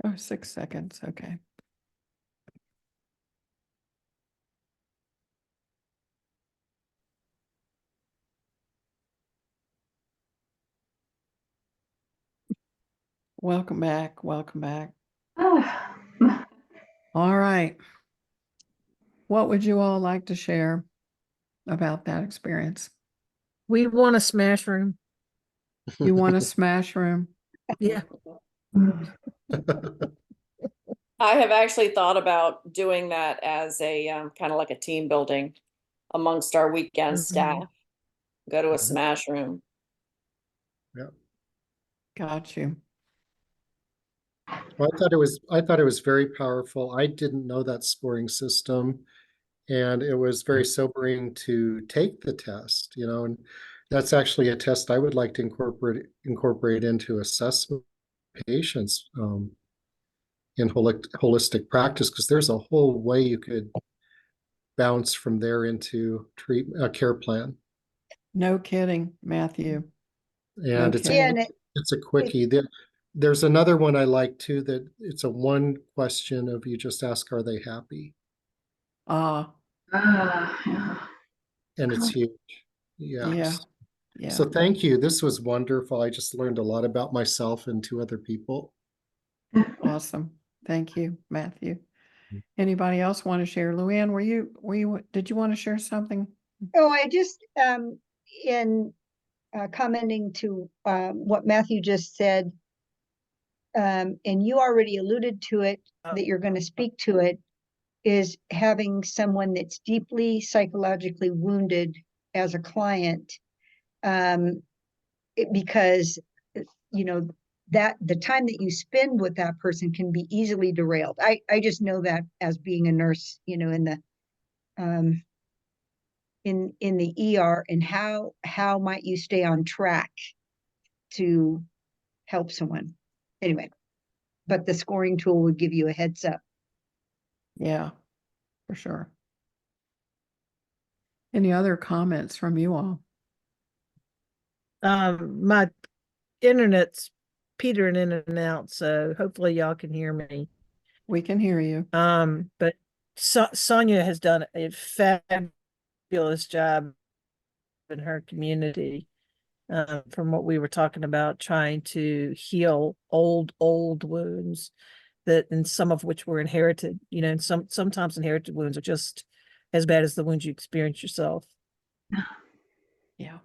Oh, 6 seconds. Okay. Welcome back. Welcome back. All right. What would you all like to share about that experience? We want a smash room. You want a smash room? Yeah. I have actually thought about doing that as a kind of like a team building amongst our weekend staff. Go to a smash room. Yeah. Got you. Well, I thought it was very powerful. I didn't know that scoring system, and it was very sobering to take the test, and that's actually a test I would like to incorporate into assessment patients in holistic practice, because there's a whole way you could bounce from there into a care plan. No kidding, Matthew. No And Yeah, kidding. and it's a quickie. There's another one I like too, that it's a one question of you just ask, are they happy? Ah, Yeah. And it's huge. yeah. Yes. Yeah. So thank you. This was wonderful. I just learned a lot about myself and 2 other people. Awesome. Thank you, Matthew. Anybody else want to share? Luann, did you want to share something? Oh, I just, in commenting to what Matthew just said, and you already alluded to it, that you're going to speak to it, is having someone that's deeply psychologically wounded as a client, because that the time that you spend with that person can be easily derailed. I just know that as being a nurse, in the in the ER, and how might you stay on track to help someone. Anyway, but the scoring tool would give you a heads up. Yeah, for sure. Any other comments from you all? My internet's petering in and out, so hopefully y'all can hear me. We can hear you. But Sonia has done a fabulous job in her community, from what we were talking about, trying to heal old wounds, and some of which were inherited, and sometimes inherited wounds are just as bad as the wounds you experience yourself. Yeah,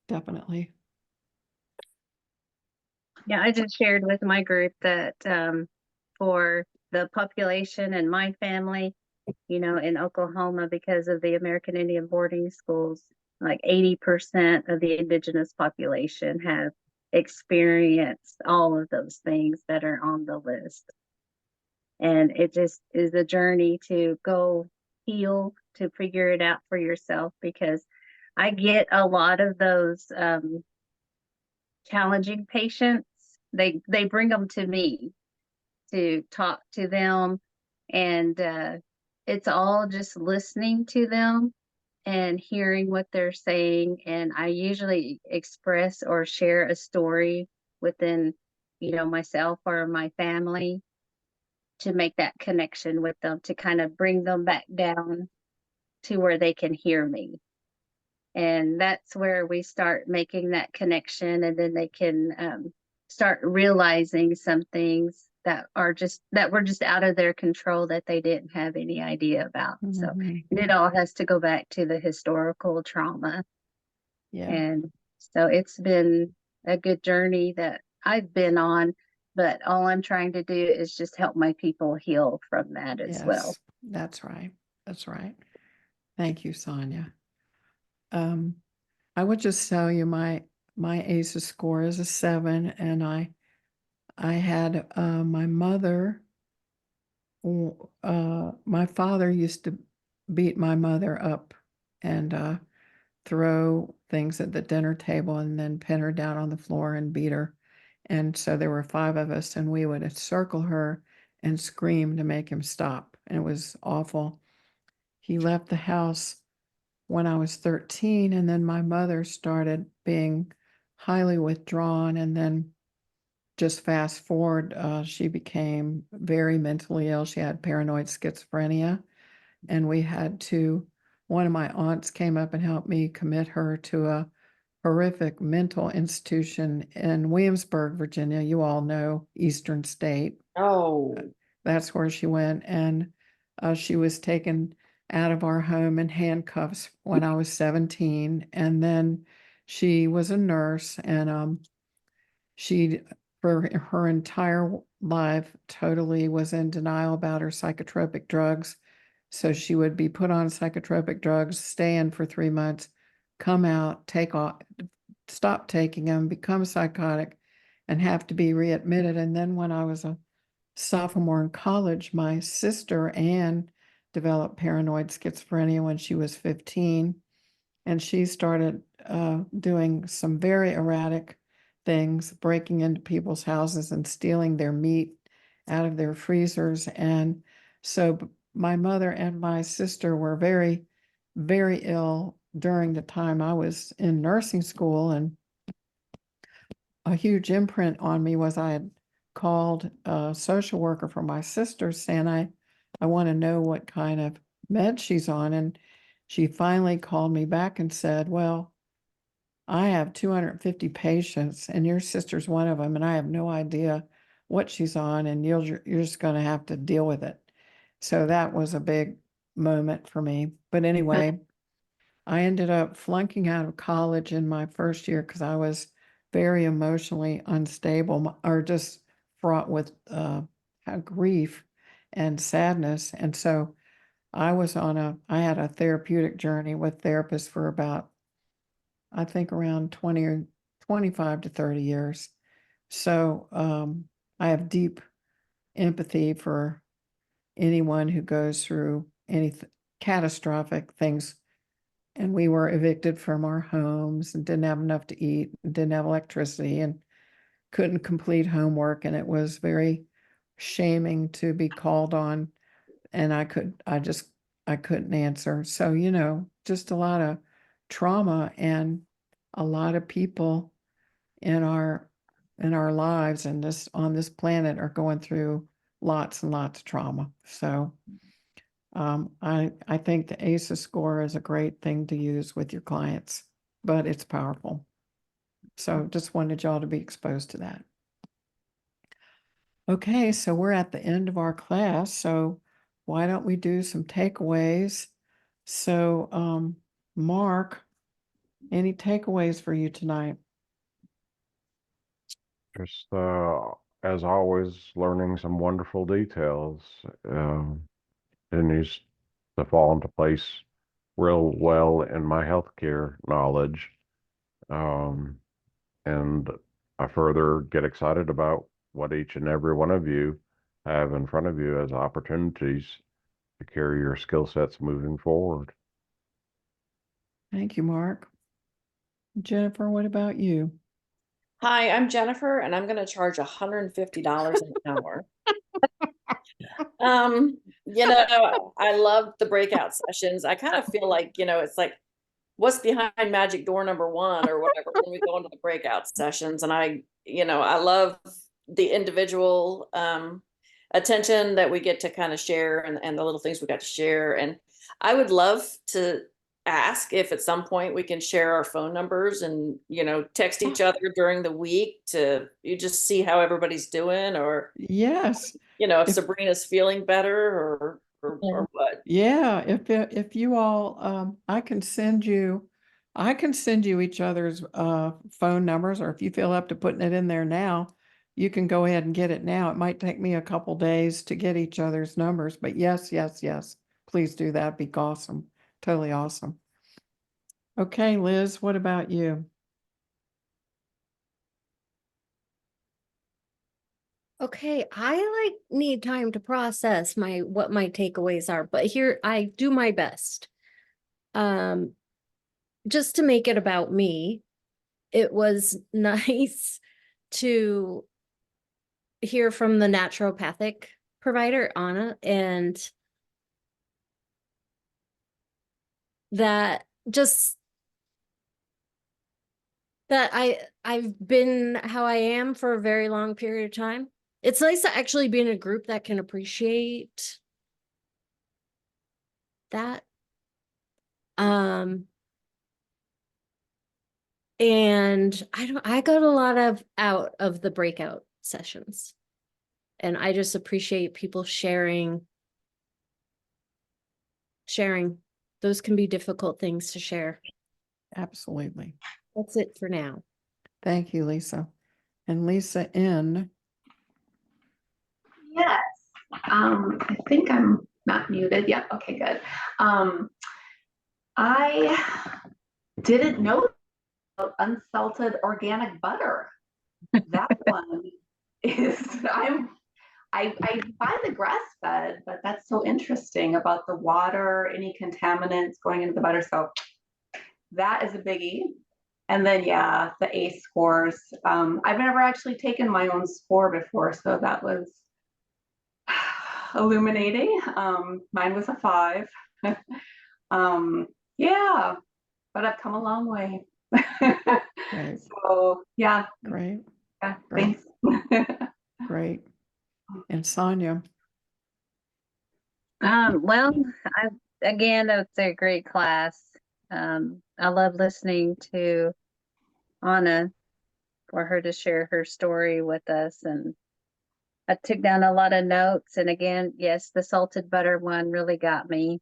definitely. Yeah, I just shared with my group that for the population and my family, in Oklahoma, because of the American Indian boarding schools, like 80% of the indigenous population have experienced all of those things that are on the list. And it just is a journey to go heal, to figure it out for yourself, because I get a lot of those challenging patients. They bring them to me to talk to them, and it's all just listening to them and hearing what they're saying. And I usually express or share a story within, myself or my family, to make that connection with them, to kind of bring them back down to where they can hear me. And that's where we start making that connection, and then they can start realizing some things that were just out of their control, that they didn't have any idea about. So, and it all has to go back to the historical trauma. Yeah. And so it's been a good journey that I've been on, but all I'm trying to do is just help my people heal from that as well. Yes, that's right. That's right. Thank you, Sonia. I would just tell you my ACEs score is a 7, and I had my mother. My father used to beat my mother up and throw things at the dinner table and then pin her down on the floor and beat her. And so there were 5 of us, and we would encircle her and scream to make him stop. And it was awful. He left the house when I was 13, and then my mother started being highly withdrawn. And then just fast forward, she became very mentally ill. She had paranoid schizophrenia, and one of my aunts came up and helped me commit her to a horrific mental institution in Williamsburg, Virginia. You all know Eastern State. Oh, That's where she went, and she was taken out of our home in handcuffs when I was 17. And then she was a nurse, and she, for her entire life, totally was in denial about her psychotropic drugs. So she would be put on psychotropic drugs, stay in for 3 months, come out, stop taking them, become psychotic, and have to be readmitted. And then when I was a sophomore in college, my sister Anne developed paranoid schizophrenia when she was 15, and she started doing some very erratic things, breaking into people's houses and stealing their meat out of their freezers. And so my mother and my sister were very, very ill during the time I was in nursing school. And a huge imprint on me was I had called a social worker for my sister saying, I want to know what kind of med she's on. And she finally called me back and said, well, I have 250 patients and your sister's one of them, and I have no idea what she's on, and you're just going to have to deal with it. So that was a big moment for me. But anyway, I ended up flunking out of college in my first year because I was very emotionally unstable or just fraught with grief and sadness. And so I had a therapeutic journey with therapists for about, I think, around 20 or 25 to 30 years. So I have deep empathy for anyone who goes through any catastrophic things. And we were evicted from our homes and didn't have enough to eat, and didn't have electricity, and couldn't complete homework. And it was very shaming to be called on. And I couldn't answer. So, just a lot of trauma, and a lot of people in our lives and on this planet are going through lots and lots of trauma. So I think the ACEs score is a great thing to use with your clients, but it's powerful. So just wanted y'all to be exposed to that. Okay, so we're at the end of our class. So why don't we do some takeaways? So Mark, any takeaways for you tonight? Just as always, learning some wonderful details. It needs to fall into place real well in my healthcare knowledge. And I further get excited about what each and every one of you have in front of you as opportunities to carry your skill sets moving forward. Thank you, Mark. Jennifer, what about you? Hi, I'm Jennifer, and I'm going to charge $150 an hour. I love the breakout sessions. I kind of feel like, it's like, what's behind magic door number 1 or whatever when we go into the breakout sessions. And I love the individual attention that we get to kind of share, and the little things we got to share. And I would love to ask if at some point we can share our phone numbers and, text each other during the week to you just see how everybody's doing, or, Yes. if Sabrina's feeling better or what. Yeah, if you all, I can send you each other's phone numbers, or if you feel up to putting it in there now, you can go ahead and get it now. It might take me a couple days to get each other's numbers, but yes, please do that. Be awesome. Totally awesome. Okay, Liz, what about you? Okay, I need time to process what my takeaways are, but here I do my best. Just to make it about me, it was nice to hear from the naturopathic provider, Anna, and that I've been how I am for a very long period of time. It's nice to actually be in a group that can appreciate that. And I got a lot out of the breakout sessions. And I just appreciate people sharing. Those can be difficult things to share. Absolutely. That's it for now. Thank you, Lisa. And Lisa N. Yes. I think I'm not muted. Yeah, okay, good. I didn't know about unsalted organic butter. That one is I buy the grass fed, but that's so interesting about the water, any contaminants going into the butter. So that is a biggie. And then, yeah, the ACE scores. I've never actually taken my own score before, so that was illuminating. Mine was a 5. Yeah, but I've come a long way. Great. So yeah. Great. Yeah, Great. thanks. Great. And Sonia. Well, again, it's a great class. I love listening to Anna for her to share her story with us, and I took down a lot of notes. And again, yes, the salted butter one really got me,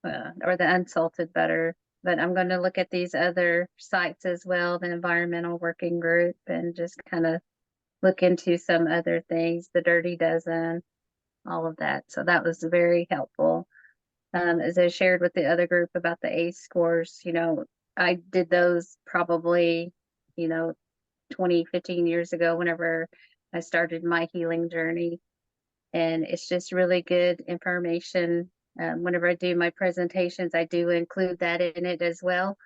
or the unsalted butter. But I'm going to look at these other sites as well, the environmental working group, and just kind of look into some other things, the Dirty Dozen, all of that. So that was very helpful. As I shared with the other group about the ACE scores, I did those probably, 20, 15 years ago whenever I started my healing journey. And it's just really good information. Whenever I do my presentations, I do include that in it as well.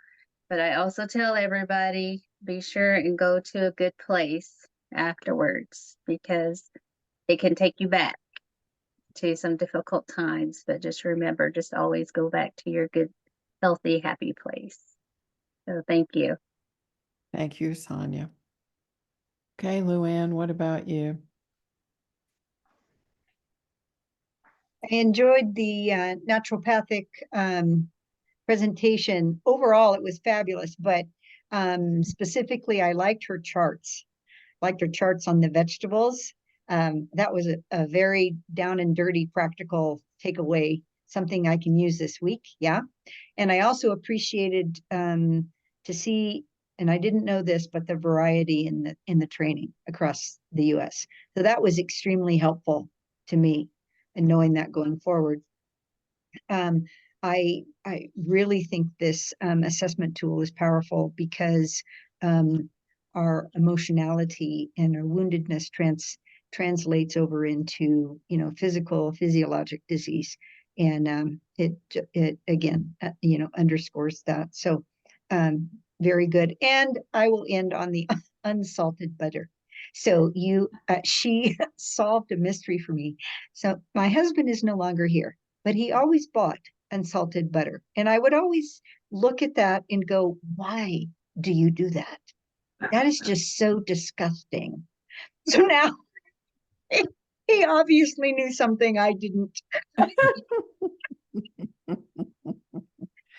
But I also tell everybody, be sure and go to a good place afterwards, because it can take you back to some difficult times. But just remember, just always go back to your good, healthy, happy place. So thank you. Thank you, Sonia. Okay, Luann, what about you? I enjoyed the naturopathic presentation. Overall, it was fabulous, but specifically, I liked her charts. Liked her charts on the vegetables. That was a very down and dirty practical takeaway, something I can use this week. Yeah. And I also appreciated to see, and I didn't know this, but the variety in the training across the US. So that was extremely helpful to me, and knowing that going forward. I really think this assessment tool is powerful, because our emotionality and our woundedness translates over into physiologic disease, and it again underscores that. So very good. And I will end on the unsalted butter. So she solved a mystery for me. So my husband is no longer here, but he always bought unsalted butter. And I would always look at that and go, why do you do that? That is just so disgusting. So now he obviously knew something I didn't.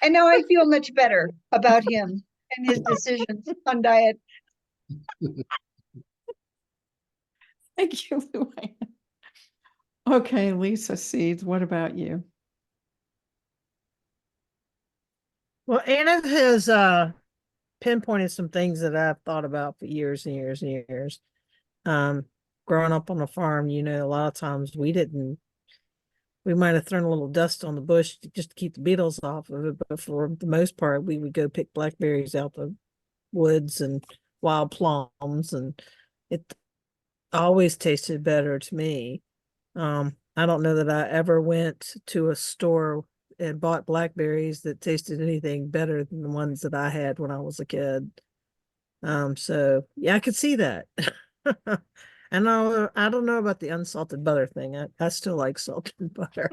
And now I feel much better about him and his decisions on diet. Thank you, Luann. Okay, Lisa Seeds, what about you? Well, Anna has pinpointed some things that I've thought about for years and years and years. Growing up on a farm, a lot of times we might have thrown a little dust on the bush just to keep the beetles off of it, but for the most part, we would go pick blackberries out the woods and wild plums, and it always tasted better to me. I don't know that I ever went to a store and bought blackberries that tasted anything better than the ones that I had when I was a kid. So yeah, I could see that. And I don't know about the unsalted butter thing. I still like salted butter,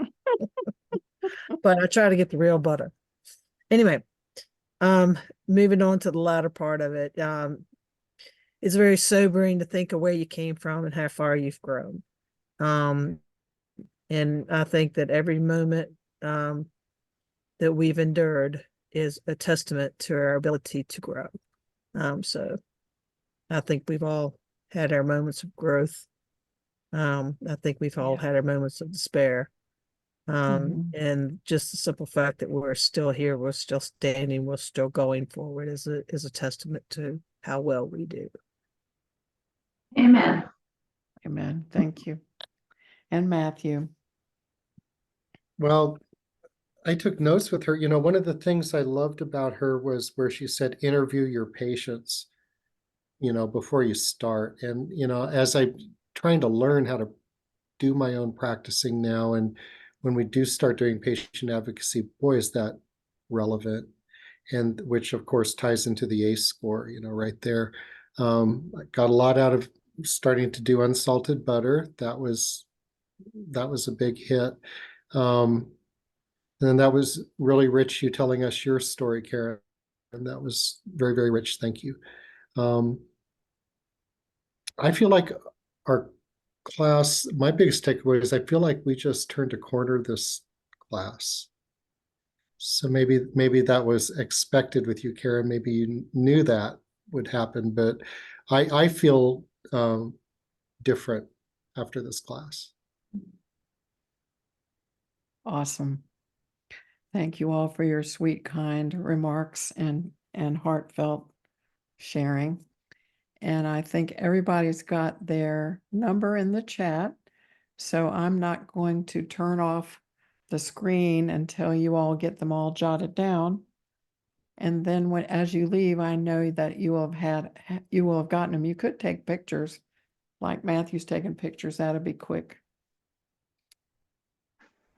but I try to get the real butter. Anyway, moving on to the latter part of it. It's very sobering to think of where you came from and how far you've grown. And I think that every moment that we've endured is a testament to our ability to grow. So I think we've all had our moments of growth. I think we've all had our moments of despair. And just the simple fact that we're still here, we're still standing, we're still going forward is a testament to how well we do. Amen. Amen. Thank you. And Matthew. Well, I took notes with her. One of the things I loved about her was where she said, interview your patients, before you start. And, as I'm trying to learn how to do my own practicing now, and when we do start doing patient advocacy, boy, is that relevant. And which of course ties into the ACE score, right there. I got a lot out of starting to do unsalted butter. That was a big hit. And that was really rich, you telling us your story, Karen. And that was very, very rich. Thank you. I feel like our class, my biggest takeaway is I feel like we just turned a corner this class. So maybe that was expected with you, Karen. Maybe you knew that would happen, but I feel different after this class. Awesome. Thank you all for your sweet, kind remarks and heartfelt sharing. And I think everybody's got their number in the chat. So I'm not going to turn off the screen until you all get them all jotted down. And then as you leave, I know that you will have gotten them. You could take pictures, like Matthew's taking pictures. That'd be quick.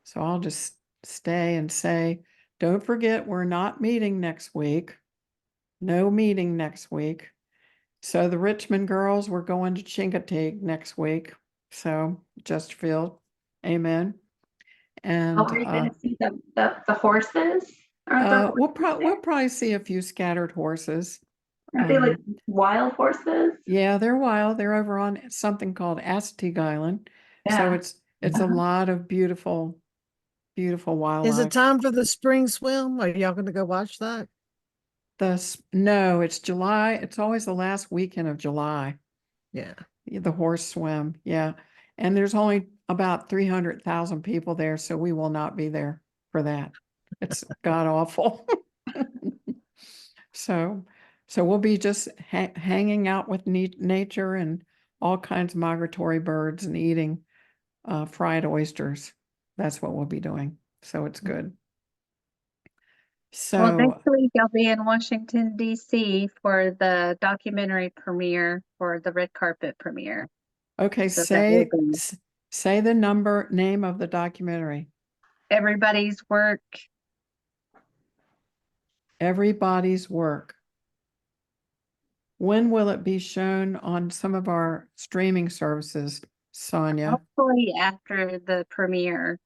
So I'll just stay and say, don't forget, we're not meeting next week. No meeting next week. So the Richmond girls, we're going to Chincoteague next week. So Chesterfield, amen. And Are we going to see the horses? we'll probably see a few scattered horses. Are they like wild horses? Yeah, they're wild. They're over on something called Assateague Island. So Yeah. it's a lot of beautiful wildlife. Is it time for the spring swim? Are y'all going to go watch that? No, it's July. It's always the last weekend of July. Yeah. The horse swim. Yeah. And there's only about 300,000 people there. So we will not be there for that. It's god awful. So we'll be just hanging out with nature and all kinds of migratory birds and eating fried oysters. That's what we'll be doing. So it's good. Well, So next week I'll be in Washington, D.C. for the documentary premiere for the red carpet premiere. okay, So that will be say the name of the documentary. Everybody's Work. Everybody's Work. When will it be shown on some of our streaming services, Sonia? Hopefully after the premiere.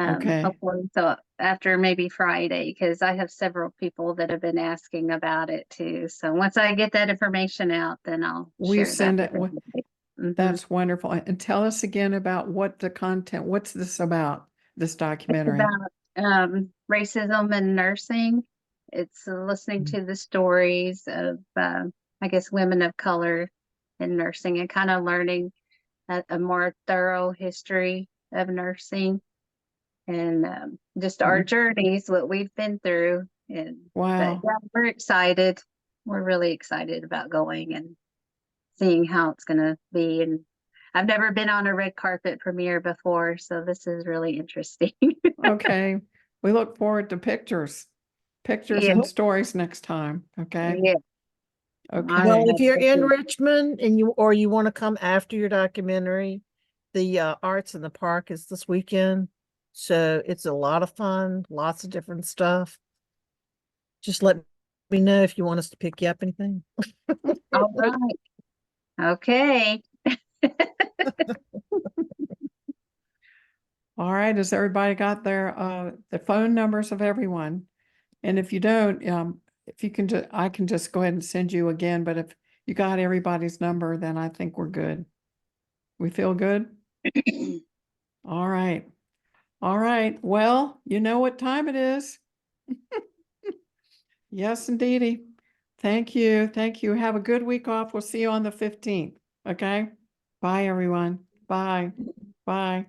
Okay. Hopefully so after maybe Friday, because I have several people that have been asking about it too. So once I get that information out, then I'll We share send that it. with everybody. Mhm. That's wonderful. And tell us again about what the content, what's this about, this It's documentary? about racism in nursing. It's listening to the stories of, I guess, women of color in nursing and kind of learning a more thorough history of nursing and just our journeys, what we've been through. And Wow. but, yeah, we're excited. We're really excited about going and seeing how it's going to be. And I've never been on a red carpet premiere before, so this is really interesting. Okay. We look forward to pictures Yeah. and stories next time. Okay. Yeah. Okay. Well, if you're in Awesome. Richmond and you want to come after your documentary, the Arts in the Park is this weekend. So it's a lot of fun, lots of different stuff. Just let me know if you want us to pick you up anything. All right. Okay. All right. Has everybody got their the phone numbers of everyone? And if you don't, if you can just, I can just go ahead and send you again. But if you got everybody's number, then I think we're good. We feel good? All right. All right. Well, you know what time it is. Yes, indeedy. Thank you. Thank you. Have a good week off. We'll see you on the 15th. Okay. Bye, everyone. Bye. Bye.